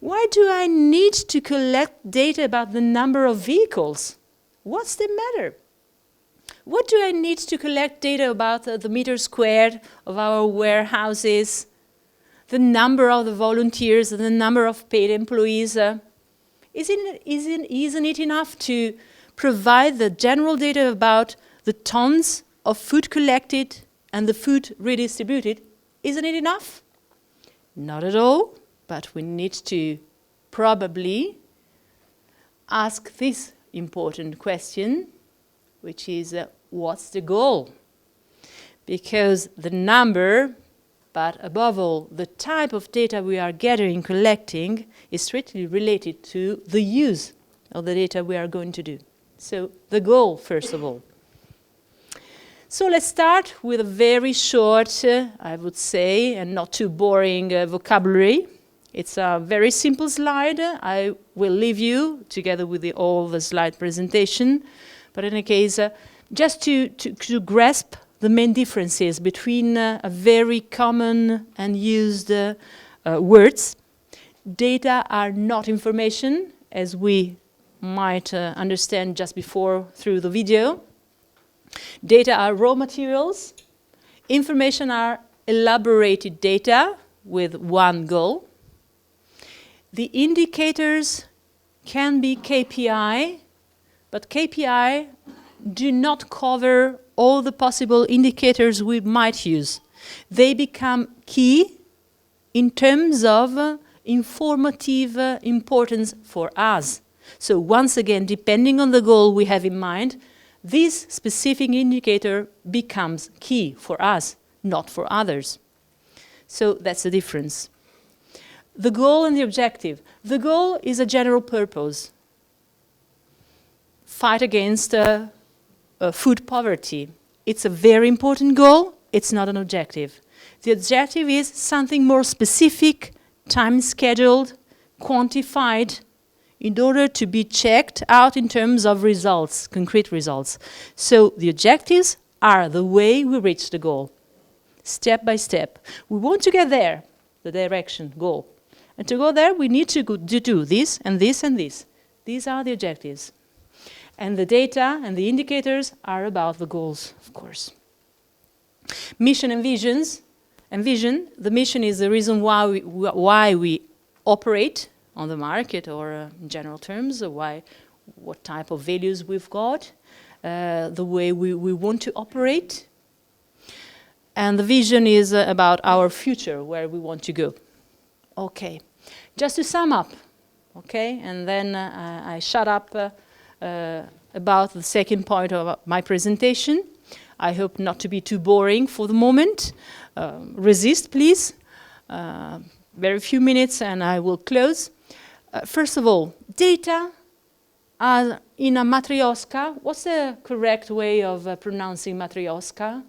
Why do I need to collect data about the number of vehicles? What's the matter? What do I need to collect data about the meter squared of our warehouses, the number of the volunteers, and the number of paid employees? Isn't it enough to provide the general data about the tons of food collected and the food redistributed? Isn't it enough? Not at all, but we need to probably ask this important question, which is, what's the goal? Because the number, but above all, the type of data we are gathering, collecting, is strictly related to the use of the data we are going to do. So the goal, first of all. So let's start with a very short, I would say, and not too boring vocabulary. It's a very simple slide. I will leave you together with all the slide presentation. But in any case, just to grasp the main differences between a very common and used words. Data are not information, as we might understand just before through the video. Data are raw materials. Information are elaborated data with one goal. The indicators can be KPI, but KPI do not cover all the possible indicators we might use. They become key in terms of informative importance for us. So once again, depending on the goal we have in mind, this specific indicator becomes key for us, not for others. So that's the difference. The goal and the objective. The goal is a general purpose. Fight against food poverty. It's a very important goal. It's not an objective. The objective is something more specific, time-scheduled, quantified, in order to be checked out in terms of results, concrete results. So the objectives are the way we reach the goal, step by step. We want to get there, the direction, goal. And to go there, we need to do this and this and this. These are the objectives. And the data and the indicators are about the goals, of course. Mission and visions. And vision, the mission is the reason why we operate on the market, or in general terms, what type of values we've got, the way we want to operate. And the vision is about our future, where we want to go. Okay, just to sum up, okay, and then I shut up about the second point of my presentation. I hope not to be too boring for the moment. Resist, please. Very few minutes and I will close. First of all, data are in a matryoshka. What's the correct way of pronouncing matryoshka?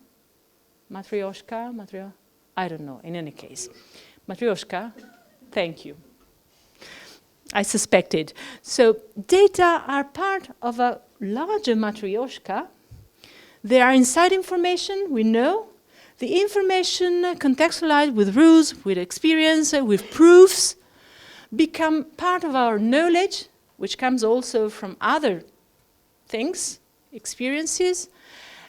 Matryoshka? I don't know, in any case. Matryoshka, thank you. I suspected. So data are part of a larger matryoshka. They are inside information, we know. The information contextualized with rules, with experience, with proofs, become part of our knowledge, which comes also from other things, experiences,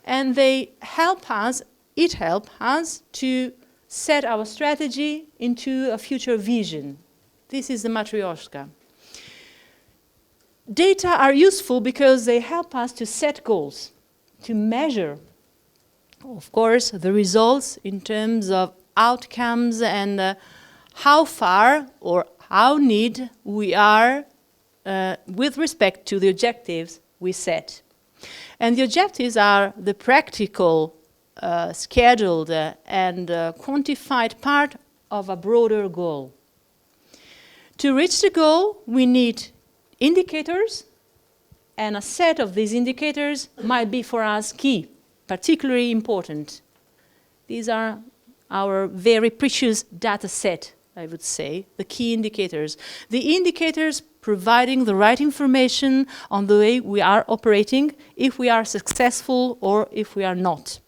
and they help us, it helps us to set our strategy into a future vision. This is the matryoshka. Data are useful because they help us to set goals, to measure, of course, the results in terms of outcomes and how far or how neat we are with respect to the objectives we set. And the objectives are the practical, scheduled, and quantified part of a broader goal. To reach the goal, we need indicators, and a set of these indicators might be for us key, particularly important. These are our very precious data set, I would say, the key indicators. The indicators providing the right information on the way we are operating, if we are successful or if we are not.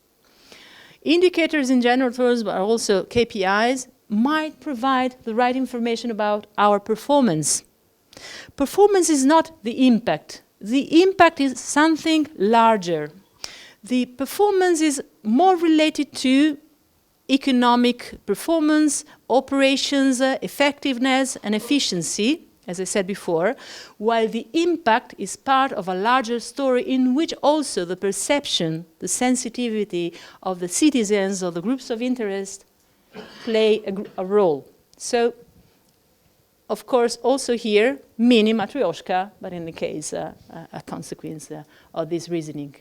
Indicators in general terms, but also KPIs, might provide the right information about our performance. Performance is not the impact. The impact is something larger. The performance is more related to economic performance, operations, effectiveness, and efficiency, as I said before, while the impact is part of a larger story in which also the perception, the sensitivity of the citizens or the groups of interest play a role. So, of course, also here, mini matryoshka, but in the case, a consequence of this reasoning.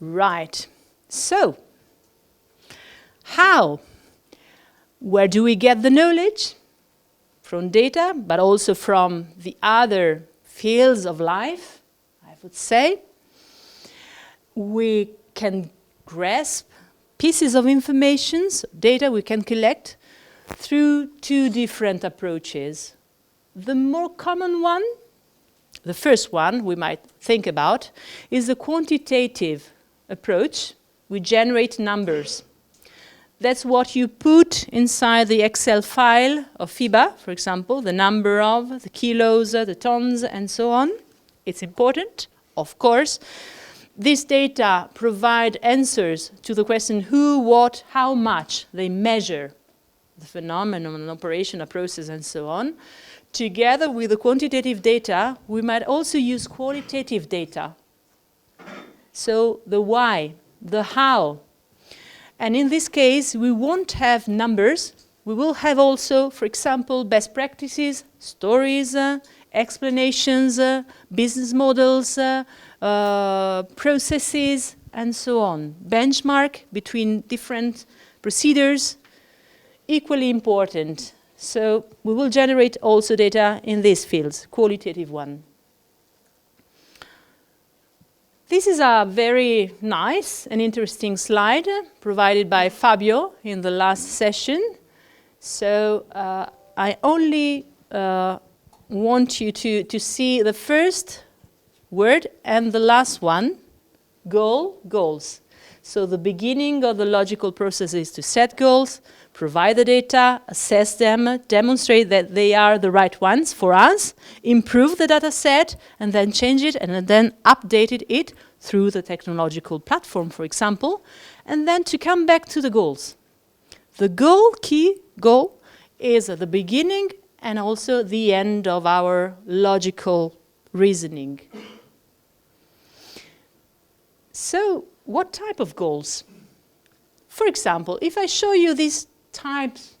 Right. So, how? Where do we get the knowledge? From data, but also from the other fields of life, I would say. We can grasp pieces of information, data we can collect, through two different approaches. The more common one, the first one we might think about, is the quantitative approach. We generate numbers. That's what you put inside the Excel file of FEBA, for example, the number of, the kilos, the tons, and so on. It's important, of course. These data provide answers to the question who, what, how much they measure the phenomenon, an operation, a process, and so on. Together with the quantitative data, we might also use qualitative data. So the why, the how. And in this case, we won't have numbers. We will have also, for example, best practices, stories, explanations, business models, processes, and so on. Benchmark between different procedures, equally important. So we will generate also data in these fields, qualitative one. This is a very nice and interesting slide provided by Fabio in the last session. So I only want you to see the first word and the last one, goals. So the beginning of the logical process is to set goals, provide the data, assess them, demonstrate that they are the right ones for us, improve the data set, and then change it, and then update it through the technological platform, for example, and then to come back to the goals. The key goal, is the beginning and also the end of our logical reasoning. So, what type of goals? For example, if I show you these types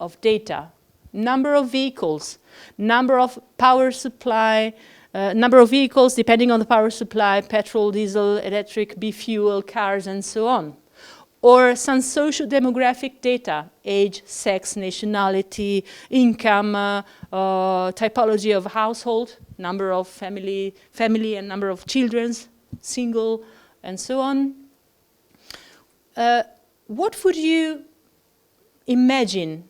of data, number of vehicles, number of power supply, number of vehicles depending on the power supply, petrol, diesel, electric, bi-fuel, cars, and so on. Or some social demographic data, age, sex, nationality, income, typology of household, number of family and number of children, single, and so on. What would you imagine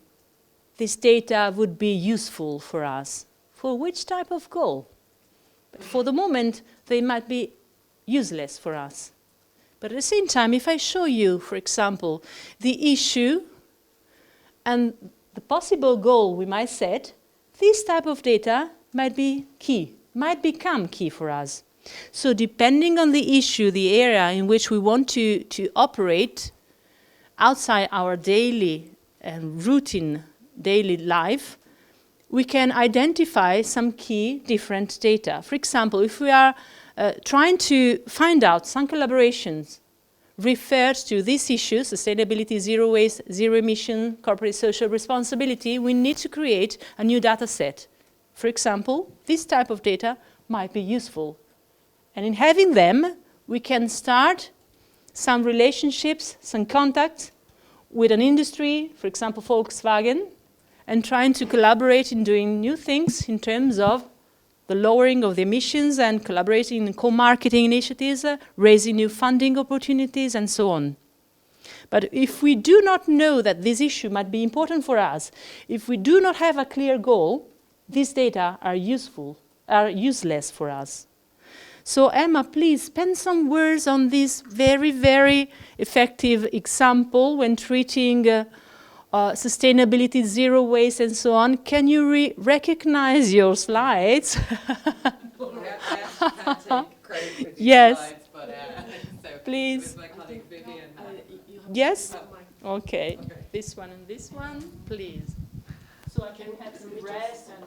this data would be useful for us? For which type of goal? But for the moment, they might be useless for us. But at the same time, if I show you, for example, the issue and the possible goal we might set, this type of data might be key, might become key for us. So depending on the issue, the area in which we want to operate outside our daily and routine daily life, we can identify some key different data. For example, if we are trying to find out some collaborations refers to this issue, sustainability, zero waste, zero emission, corporate social responsibility, we need to create a new data set. For example, this type of data might be useful. And in having them, we can start some relationships, some contacts with an industry, for example, Volkswagen, and trying to collaborate in doing new things in terms of the lowering of the emissions and collaborating in co-marketing initiatives, raising new funding opportunities, and so on. But if we do not know that this issue might be important for us, if we do not have a clear goal, these data are useless for us. So Emma, please spend some words on this very, very effective example when treating sustainability, zero waste, and so on. Can you recognize your slides? Yes. Slides, but, so please. Yes? Okay. This one and this one, please. So I can have some rest and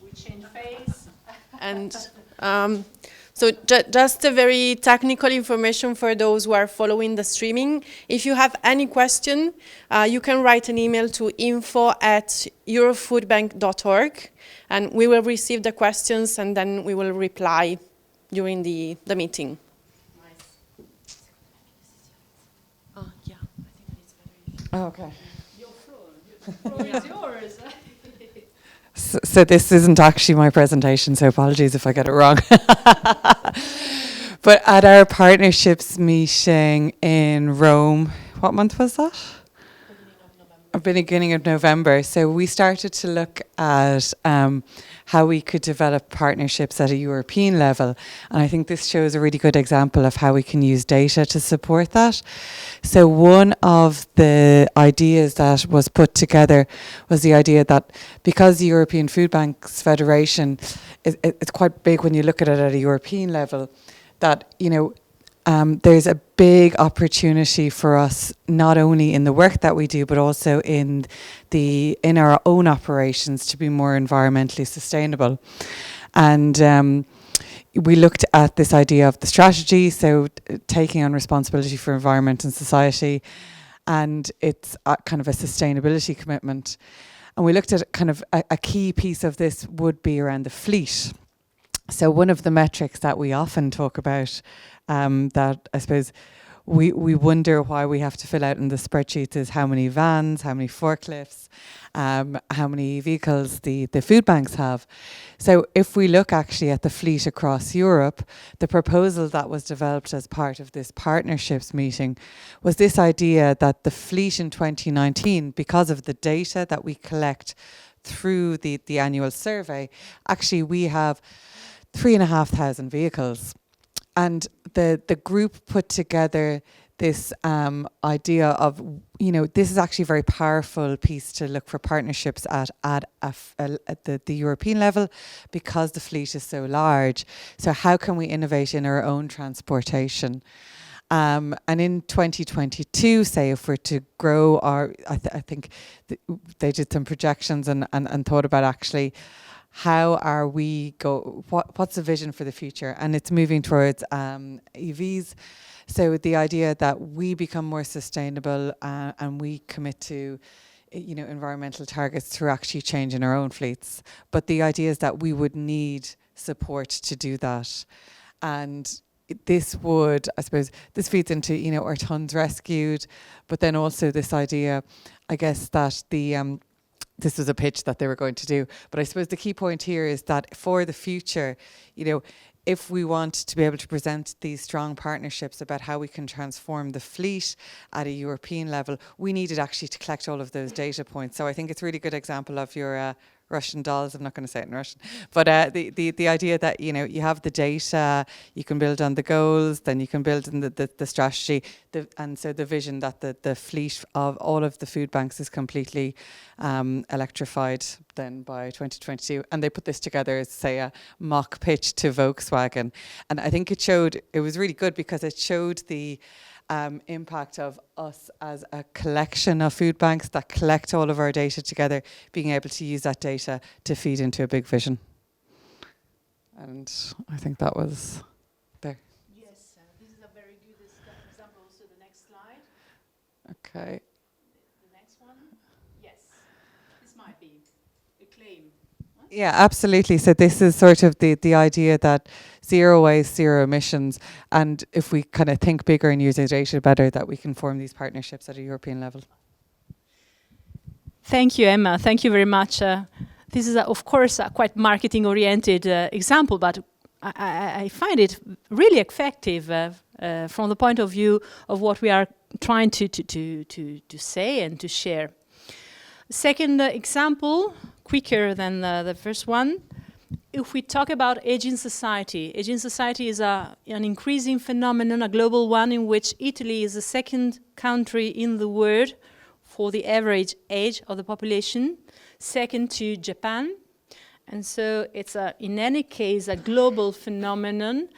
we change face. And so just a very technical information for those who are following the streaming. If you have any question, you can write an email to info@eurofoodbank.org, and we will receive the questions and then we will reply during the meeting. Okay. Your floor is yours. So this isn't actually my presentation, so apologies if I get it wrong. But at our partnerships meeting in Rome, what month was that? Beginning of November. So we started to look at how we could develop partnerships at a European level. And I think this shows a really good example of how we can use data to support that. So one of the ideas that was put together was the idea that because the European Food Banks Federation, it's quite big when you look at it at a European level, that, you know, there's a big opportunity for us, not only in the work that we do, but also in our own operations to be more environmentally sustainable. And we looked at this idea of the strategy, so taking on responsibility for environment and society, and it's kind of a sustainability commitment. And we looked at kind of a key piece of this would be around the fleet. So one of the metrics that we often talk about, that I suppose we wonder why we have to fill out in the spreadsheets, is how many vans, how many forklifts, how many vehicles the food banks have. So if we look actually at the fleet across Europe, the proposal that was developed as part of this partnerships meeting was this idea that the fleet in 2019, because of the data that we collect through the annual survey, actually we have 3,500 vehicles. And the group put together this idea of, you know, this is actually a very powerful piece to look for partnerships at the European level, because the fleet is so large. So how can we innovate in our own transportation? And in 2022, say, if we're to grow our, I think they did some projections and thought about actually, how are we what's the vision for the future? And it's moving towards EVs. So the idea that we become more sustainable and we commit to, you know, environmental targets through actually changing our own fleets. But the idea is that we would need support to do that. And this would, I suppose, this feeds into, you know, our tons rescued, but then also this idea, I guess, that this was a pitch that they were going to do. But I suppose the key point here is that for the future, you know, if we want to be able to present these strong partnerships about how we can transform the fleet at a European level, we needed actually to collect all of those data points. So I think it's a really good example of your Russian dolls. I'm not going to say it in Russian, but the idea that, you know, you have the data, you can build on the goals, then you can build on the strategy, and so the vision that the fleet of all of the food banks is completely electrified then by 2022. And they put this together as, say, a mock pitch to Volkswagen, and I think it was really good because it showed the impact of us as a collection of food banks that collect all of our data together, being able to use that data to feed into a big vision. And I think that was there. Yes, this is a very good example. So the next Okay. The next one? Yes. This might be a claim. Yeah, absolutely. So this is sort of the idea that zero waste, zero emissions, and if we kind of think bigger and use the data better, that we can form these partnerships at a European level. Thank you, Emma. Thank you very much. This is, of course, a quite marketing-oriented example, but I find it really effective from the point of view of what we are trying to say and to share. Second example, quicker than the first one. If we talk about aging society is an increasing phenomenon, a global one, in which Italy is the second country in the world for the average age of the population, second to Japan. And so it's, in any case, a global phenomenon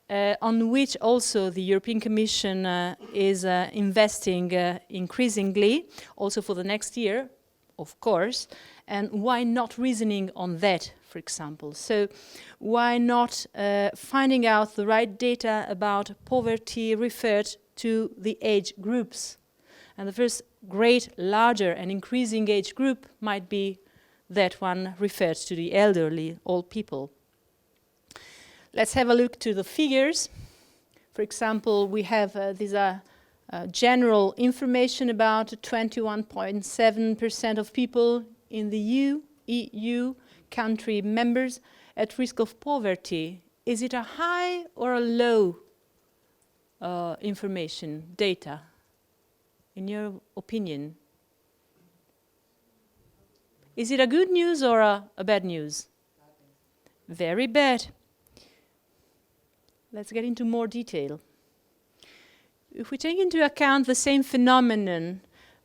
on which also the European Commission is investing increasingly, also for the next year, of course. And why not reasoning on that, for example? So why not finding out the right data about poverty referred to the age groups? And the first great, larger and increasing age group might be that one referred to the elderly, old people. Let's have a look to the figures. For example, we have these general information about 21.7% of people in the EU country members at risk of poverty. Is it a high or a low information, data, in your opinion? Is it a good news or a bad news? Very bad. Let's get into more detail. If we take into account the same phenomenon,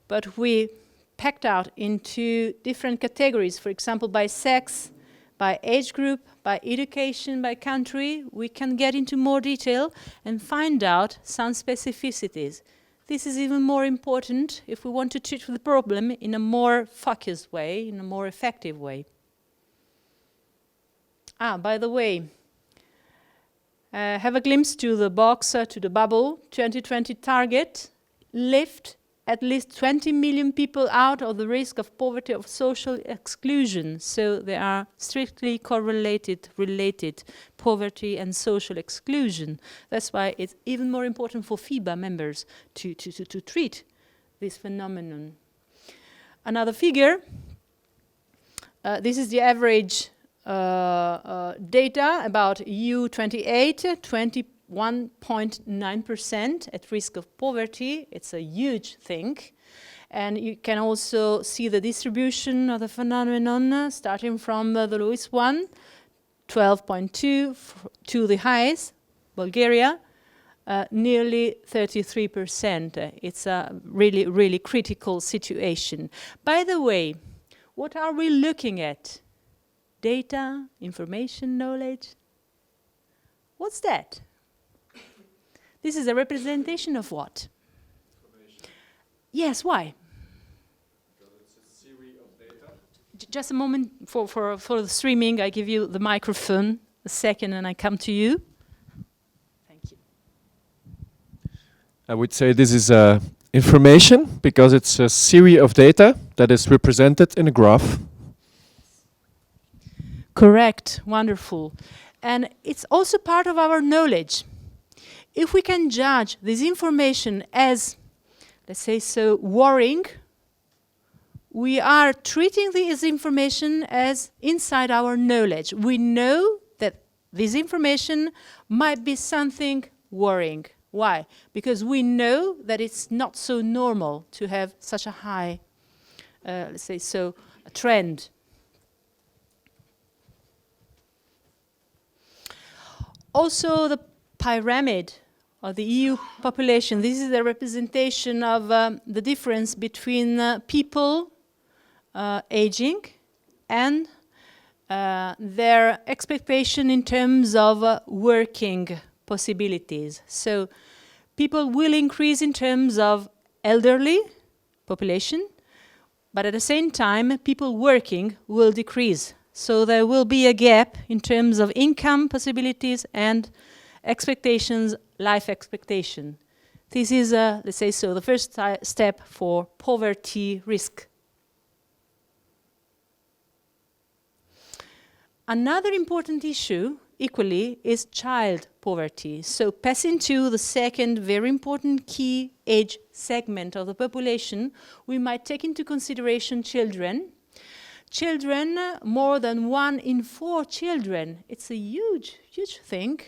but we packed out into different categories, for example, by sex, by age group, by education, by country, we can get into more detail and find out some specificities. This is even more important if we want to treat the problem in a more focused way, in a more effective way. By the way, have a glimpse to the box, to the bubble. 2020 target, lift at least 20 million people out of the risk of poverty or social exclusion. So they are strictly correlated, related, poverty and social exclusion. That's why it's even more important for FEBA members to treat this phenomenon. Another figure, this is the average data about EU28, 21.9% at risk of poverty. It's a huge thing. And you can also see the distribution of the phenomenon starting from the lowest one, 12.2, to the highest, Bulgaria, nearly 33%. It's a really, really critical situation. By the way, what are we looking at? Data, information, knowledge? What's that? This is a representation of what? Yes, why? Because it's a series of data. Just a moment for the streaming. I give you the microphone, a second, and I come to you. Thank you. I would say this is information because it's a series of data that is represented in a graph. Correct, wonderful. And it's also part of our knowledge. If we can judge this information as, let's say so, worrying, we are treating this information as inside our knowledge. We know that this information might be something worrying. Why? Because we know that it's not so normal to have such a high, let's say so, a trend. Also, the pyramid of the EU population. This is a representation of the difference between people aging and their expectation in terms of working possibilities. So people will increase in terms of elderly population, but at the same time, people working will decrease. So there will be a gap in terms of income possibilities and expectations, life expectation. This is, let's say so, the first step for poverty risk. Another important issue, equally, is child poverty. So passing to the second very important key age segment of the population, we might take into consideration children. Children, more than 1 in 4 children, it's a huge, huge thing,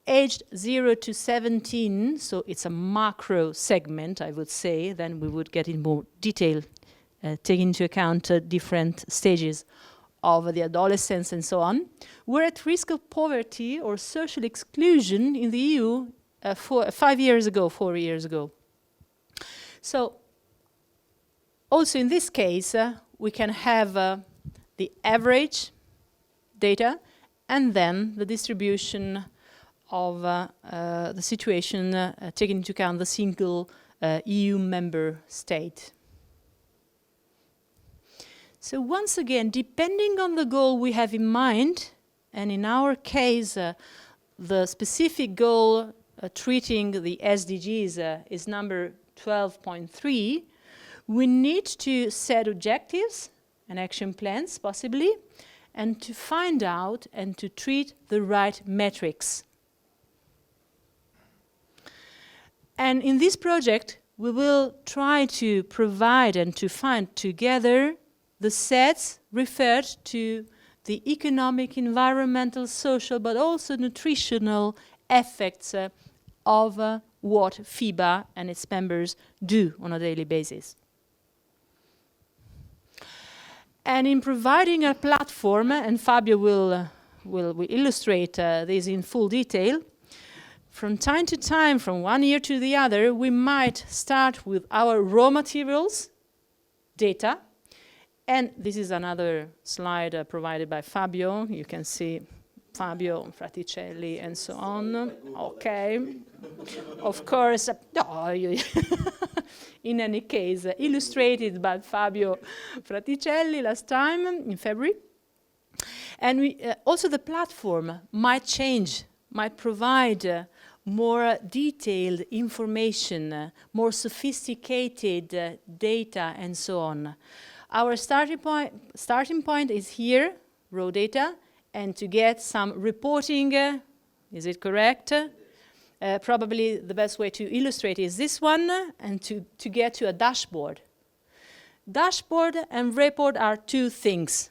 aged 0 to 17, so it's a macro segment, I would say, then we would get in more detail, take into account different stages of the adolescence and so on, were at risk of poverty or social exclusion in the EU 4 years ago. So, also in this case, we can have the average data and then the distribution of the situation taking into account the single EU member state. So once again, depending on the goal we have in mind, and in our case, the specific goal treating the SDGs is number 12.3, we need to set objectives and action plans, possibly, and to find out and to treat the right metrics. And in this project, we will try to provide and to find together the sets referred to the economic, environmental, social, but also nutritional effects of what FEBA and its members do on a daily basis. And in providing a platform, and Fabio will illustrate this in full detail, from time to time, from one year to the other, we might start with our raw materials, data, and this is another slide provided by Fabio. You can see Fabio, Fraticelli, and so on. Okay. Of course, in any case, illustrated by Fabio Fraticelli last time in February. And we, also the platform might change, might provide more detailed information, more sophisticated data, and so on. Our starting point is here, raw data, and to get some reporting, is it correct? Probably the best way to illustrate is this one, and to get to a dashboard. Dashboard and report are two things.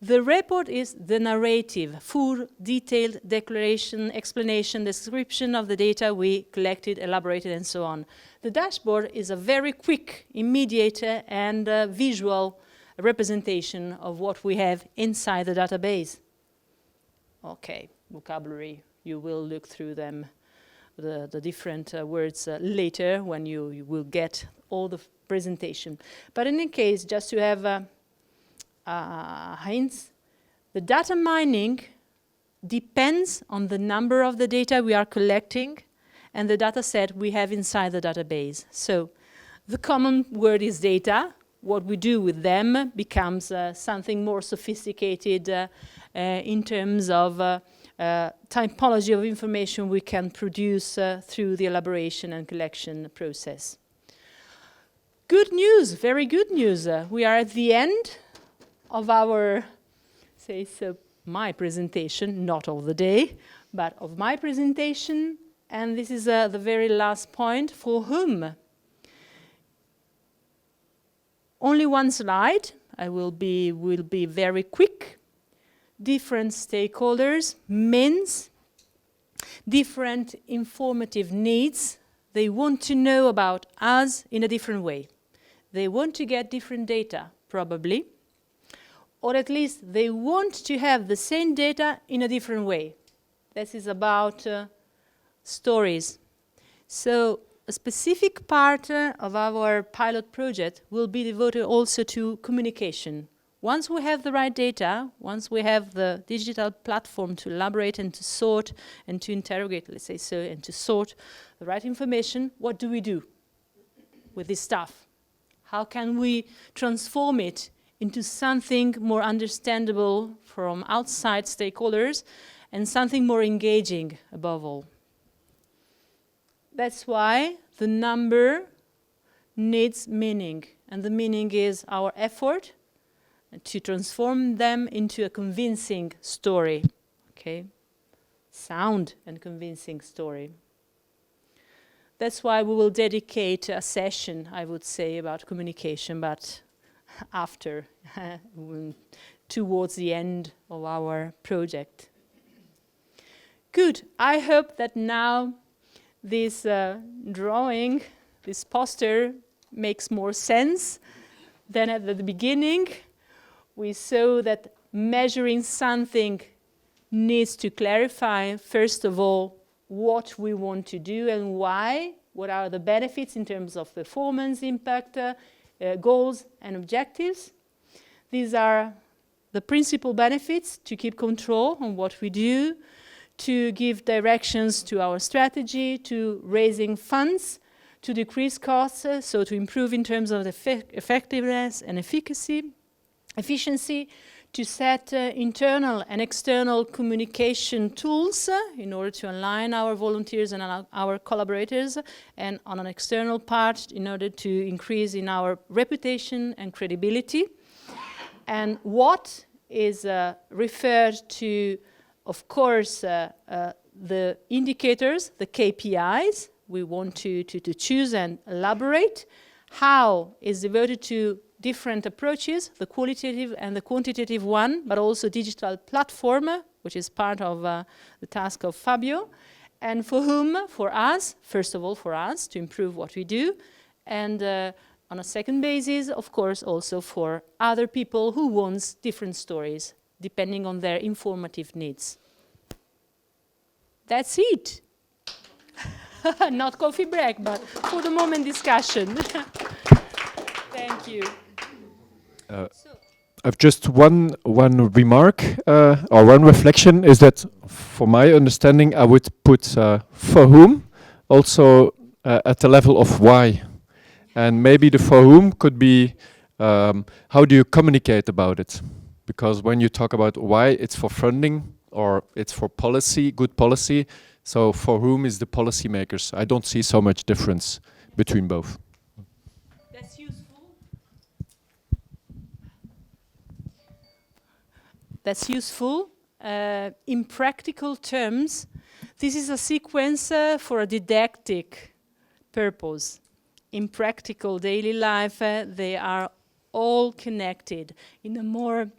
The report is the narrative, full, detailed declaration, explanation, description of the data we collected, elaborated, and so on. The dashboard is a very quick, immediate, and visual representation of what we have inside the database. Okay, vocabulary, you will look through them, the different words later when you will get all the presentation. But in any case, just to have hints, the data mining depends on the number of the data we are collecting and the data set we have inside the database. So the common word is data. What we do with them becomes something more sophisticated in terms of typology of information we can produce through the elaboration and collection process. Good news, very good news. We are at the end of our, my presentation, not of the day, but of my presentation. And this is the very last point. For whom? Only one slide. I will be very quick. Different stakeholders means different informative needs. They want to know about us in a different way. They want to get different data, probably. Or at least they want to have the same data in a different way. This is about stories. So a specific part of our pilot project will be devoted also to communication. Once we have the right data, once we have the digital platform to elaborate and to sort and to interrogate, let's say so, and to sort the right information, what do we do with this stuff? How can we transform it into something more understandable from outside stakeholders and something more engaging above all? That's why the number needs meaning, and the meaning is our effort to transform them into a convincing story, okay? Sound and convincing story. That's why we will dedicate a session, I would say, about communication, but after, towards the end of our project. Good. I hope that now this drawing, this poster, makes more sense than at the beginning. We saw that measuring something needs to clarify, first of all, what we want to do and why, what are the benefits in terms of performance, impact, goals and objectives. These are the principal benefits: to keep control on what we do, to give directions to our strategy, to raising funds, to decrease costs, so to improve in terms of effectiveness and efficiency, to set internal and external communication tools in order to align our volunteers and our collaborators, and on an external part in order to increase in our reputation and credibility. And what is referred to, of course, the indicators, the KPIs we want to choose and elaborate. How is devoted to different approaches, the qualitative and the quantitative one, but also digital platform, which is part of the task of Fabio. And for whom? For us, first of all for us, to improve what we do. And on a second basis, of course, also for other people who want different stories, depending on their informative needs. That's it. Not coffee break, but for the moment discussion. Thank you. I've just one remark or one reflection, is that for my understanding I would put for whom also at the level of why. And maybe the for whom could be how do you communicate about it? Because when you talk about why, it's for funding or it's for policy, good policy. So for whom is the policymakers? I don't see so much difference between both. That's useful. That's useful. In practical terms, this is a sequence for a didactic purpose. In practical daily life, they are all connected in a more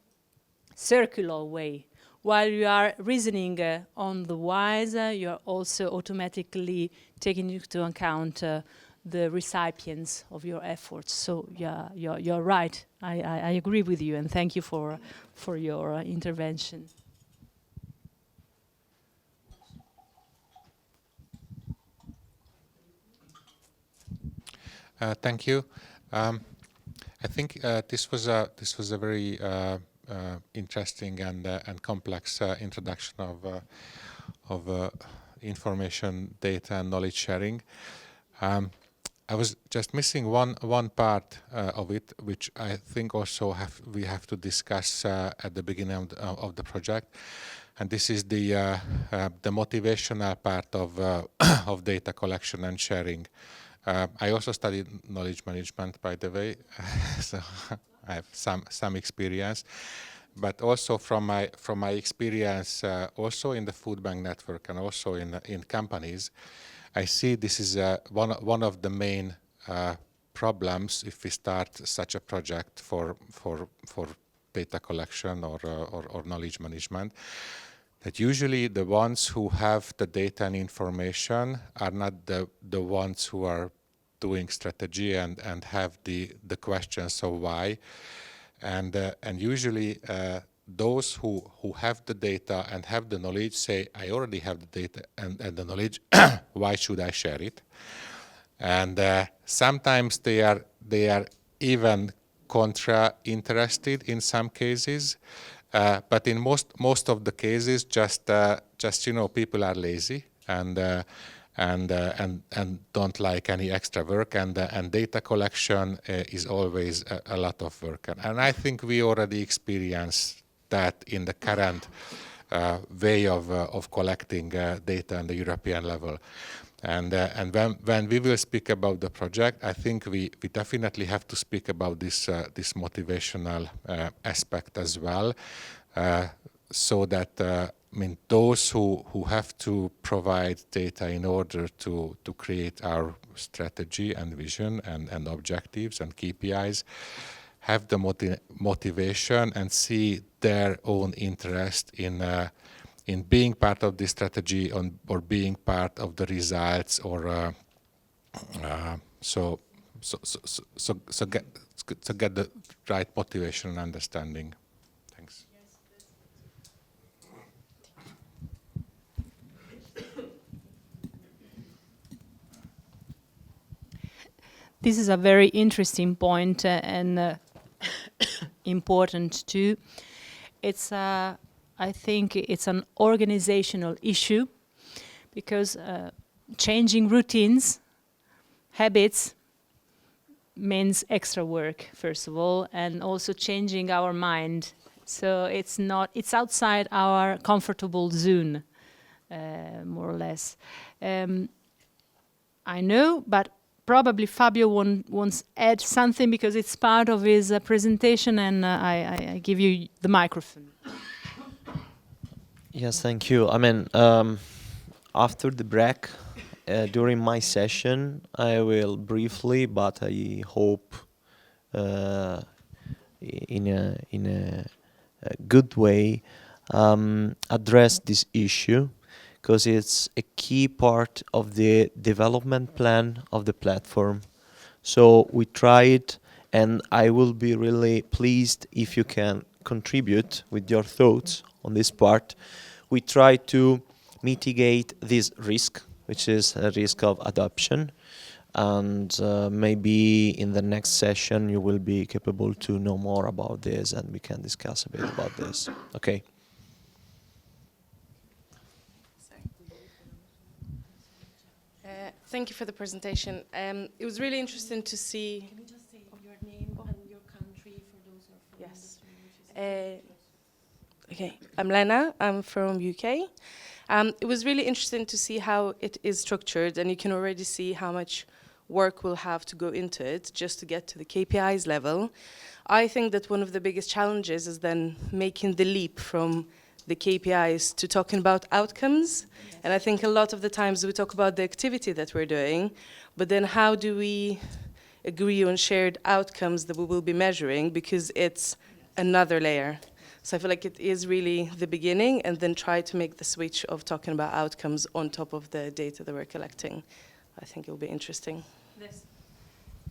circular way. While you are reasoning on the whys, you are also automatically taking into account the recipients of your efforts. So yeah, you're right. I agree with you, and thank you for your intervention. Thank you. I think this was a very interesting and complex introduction of information, data, and knowledge sharing. I was just missing one part of it, which I think also we have to discuss at the beginning of the project, and this is the motivational part of data collection and sharing. I also studied knowledge management, by the way, so I have some experience. But also from my experience, also in the food bank network and also in companies, I see this is one of the main problems if we start such a project for data collection or knowledge management. That usually the ones who have the data and information are not the ones who are doing strategy and have the questions of why. And usually those who have the data and have the knowledge say, I already have the data and the knowledge, why should I share it? And sometimes they are even contra-interested in some cases. But in most of the cases, just people are lazy and don't like any extra work, and data collection is always a lot of work. And I think we already experience that in the current way of collecting data on the European level. And when we will speak about the project, I think we definitely have to speak about this motivational aspect as well, so that those who have to provide data in order to create our strategy and vision and objectives and KPIs have the motivation and see their own interest in being part of this strategy or being part of the results, or so get the right motivation and understanding. Thanks. This is a very interesting point and important too. It's I think it's an organizational issue, because changing routines, habits, means extra work, first of all, and also changing our mind. So it's outside our comfortable zone, more or less. I know, but probably Fabio wants to add something because it's part of his presentation, and I give you the microphone. Yes, thank you. After the break, during my session, I will briefly, but I hope in a good way, address this issue, because it's a key part of the development plan of the platform. So we tried, and I will be really pleased if you can contribute with your thoughts on this part. We try to mitigate this risk, which is a risk of adoption, and maybe in the next session you will be capable to know more about this, and we can discuss a bit about this. Okay. Thank you for the presentation. It was really interesting to see. Can you just say your name and your country for those who are from yes. Okay, I'm Lena. I'm from UK. It was really interesting to see how it is structured, and you can already see how much work will have to go into it just to get to the KPIs level. I think that one of the biggest challenges is then making the leap from the KPIs to talking about outcomes. Yes. And I think a lot of the times we talk about the activity that we're doing, but then how do we agree on shared outcomes that we will be measuring, because it's another layer. So I feel like it is really the beginning, and then try to make the switch of talking about outcomes on top of the data that we're collecting. I think it will be interesting.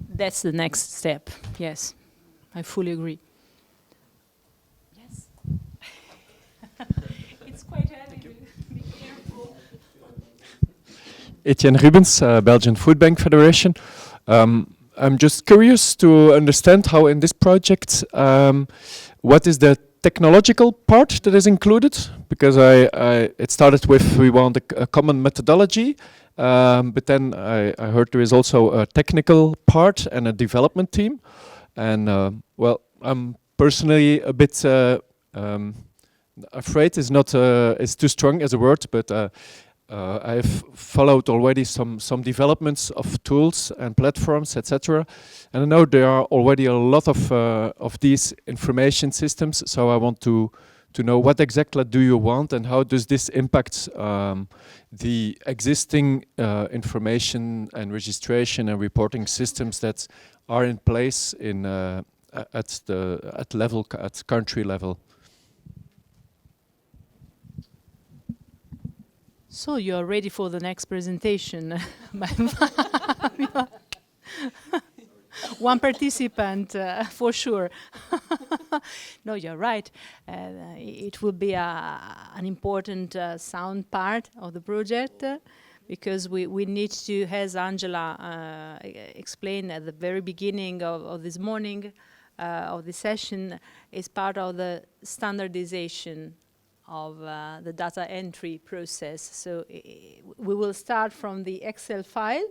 That's the next step, yes. I fully agree. Yes. It's quite heavy, be careful. Etienne Rubens, Belgian Food Bank Federation. I'm just curious to understand how in this project, what is the technological part that is included? Because it started with we want a common methodology, but then I heard there is also a technical part and a development team. And well, I'm personally a bit afraid is too strong as a word, but I've followed already some developments of tools and platforms, etc. And I know there are already a lot of these information systems. So I want to know what exactly do you want, and how does this impact the existing information and registration and reporting systems that are in place in at country level. So you are ready for the next presentation. One participant, for sure. No, you're right. It will be an important sound part of the project, because we need to, as Angela explained at the very beginning of this morning, of the session, is part of the standardization of the data entry process. So we will start from the Excel file,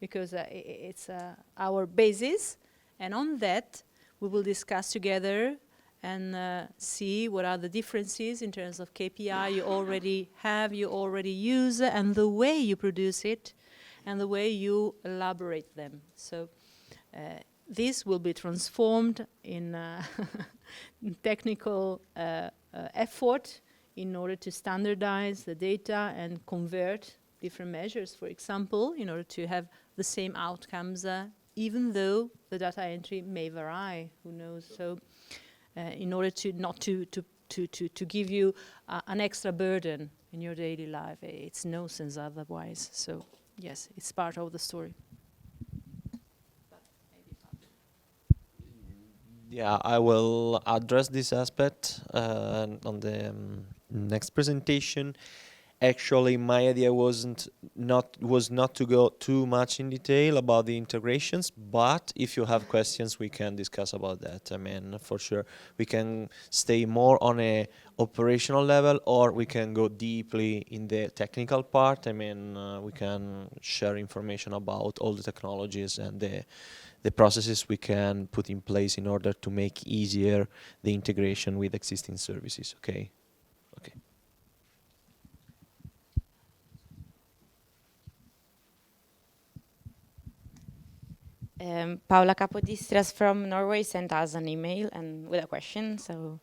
because it's our basis, and on that we will discuss together and see what are the differences in terms of KPI you already have, you already use, and the way you produce it, and the way you elaborate them. So this will be transformed in technical effort in order to standardize the data and convert different measures, for example, in order to have the same outcomes, even though the data entry may vary, who knows. So in order to not to give you an extra burden in your daily life, it's no sense otherwise. So yes, it's part of the story. Yeah, I will address this aspect on the next presentation. Actually, my idea was not to go too much in detail about the integrations, but if you have questions, we can discuss about that. I mean, for sure, we can stay more on a operational level, or we can go deeply in the technical part. I mean, we can share information about all the technologies and the processes we can put in place in order to make easier the integration with existing services. Okay. Okay. Paola Capodistras from Norway sent us an email and with a question, so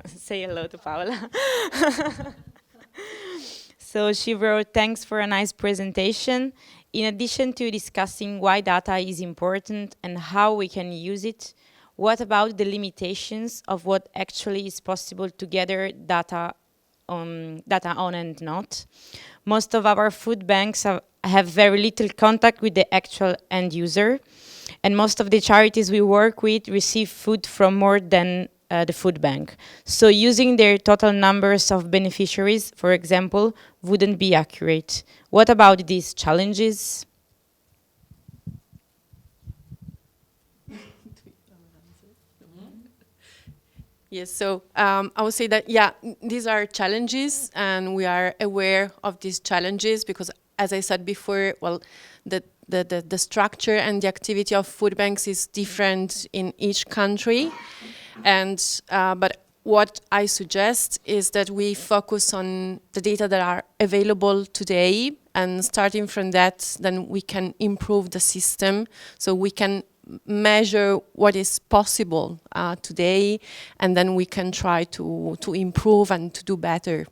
say hello to Paola. So she wrote, thanks for a nice presentation. In addition to discussing why data is important and how we can use it, what about the limitations of what actually is possible to gather data on and not? Most of our food banks have very little contact with the actual end user, and most of the charities we work with receive food from more than the food bank. So using their total numbers of beneficiaries, for example, wouldn't be accurate. What about these challenges? Yes, so I would say that, yeah, these are challenges, and we are aware of these challenges because, as I said before, well, the structure and the activity of food banks is different in each country. And but what I suggest is that we focus on the data that are available today, and starting from that, then we can improve the system, so we can measure what is possible today, and then we can try to improve and to do better.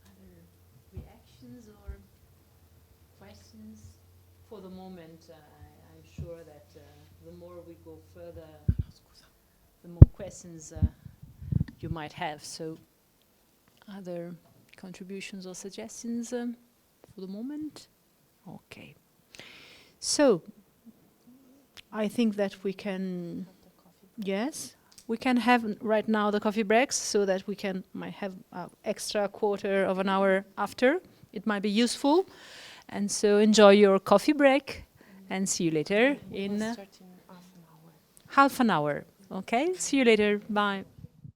Other reactions or questions? For the moment, I'm sure that the more we go further, the more questions you might have. So, other contributions or suggestions for the moment? Okay. So, I think that we can, yes, we can have right now the coffee breaks so that we might have an extra quarter of an hour after. It might be useful. And so enjoy your coffee break and see you later in half an hour. Okay, see you later. Bye.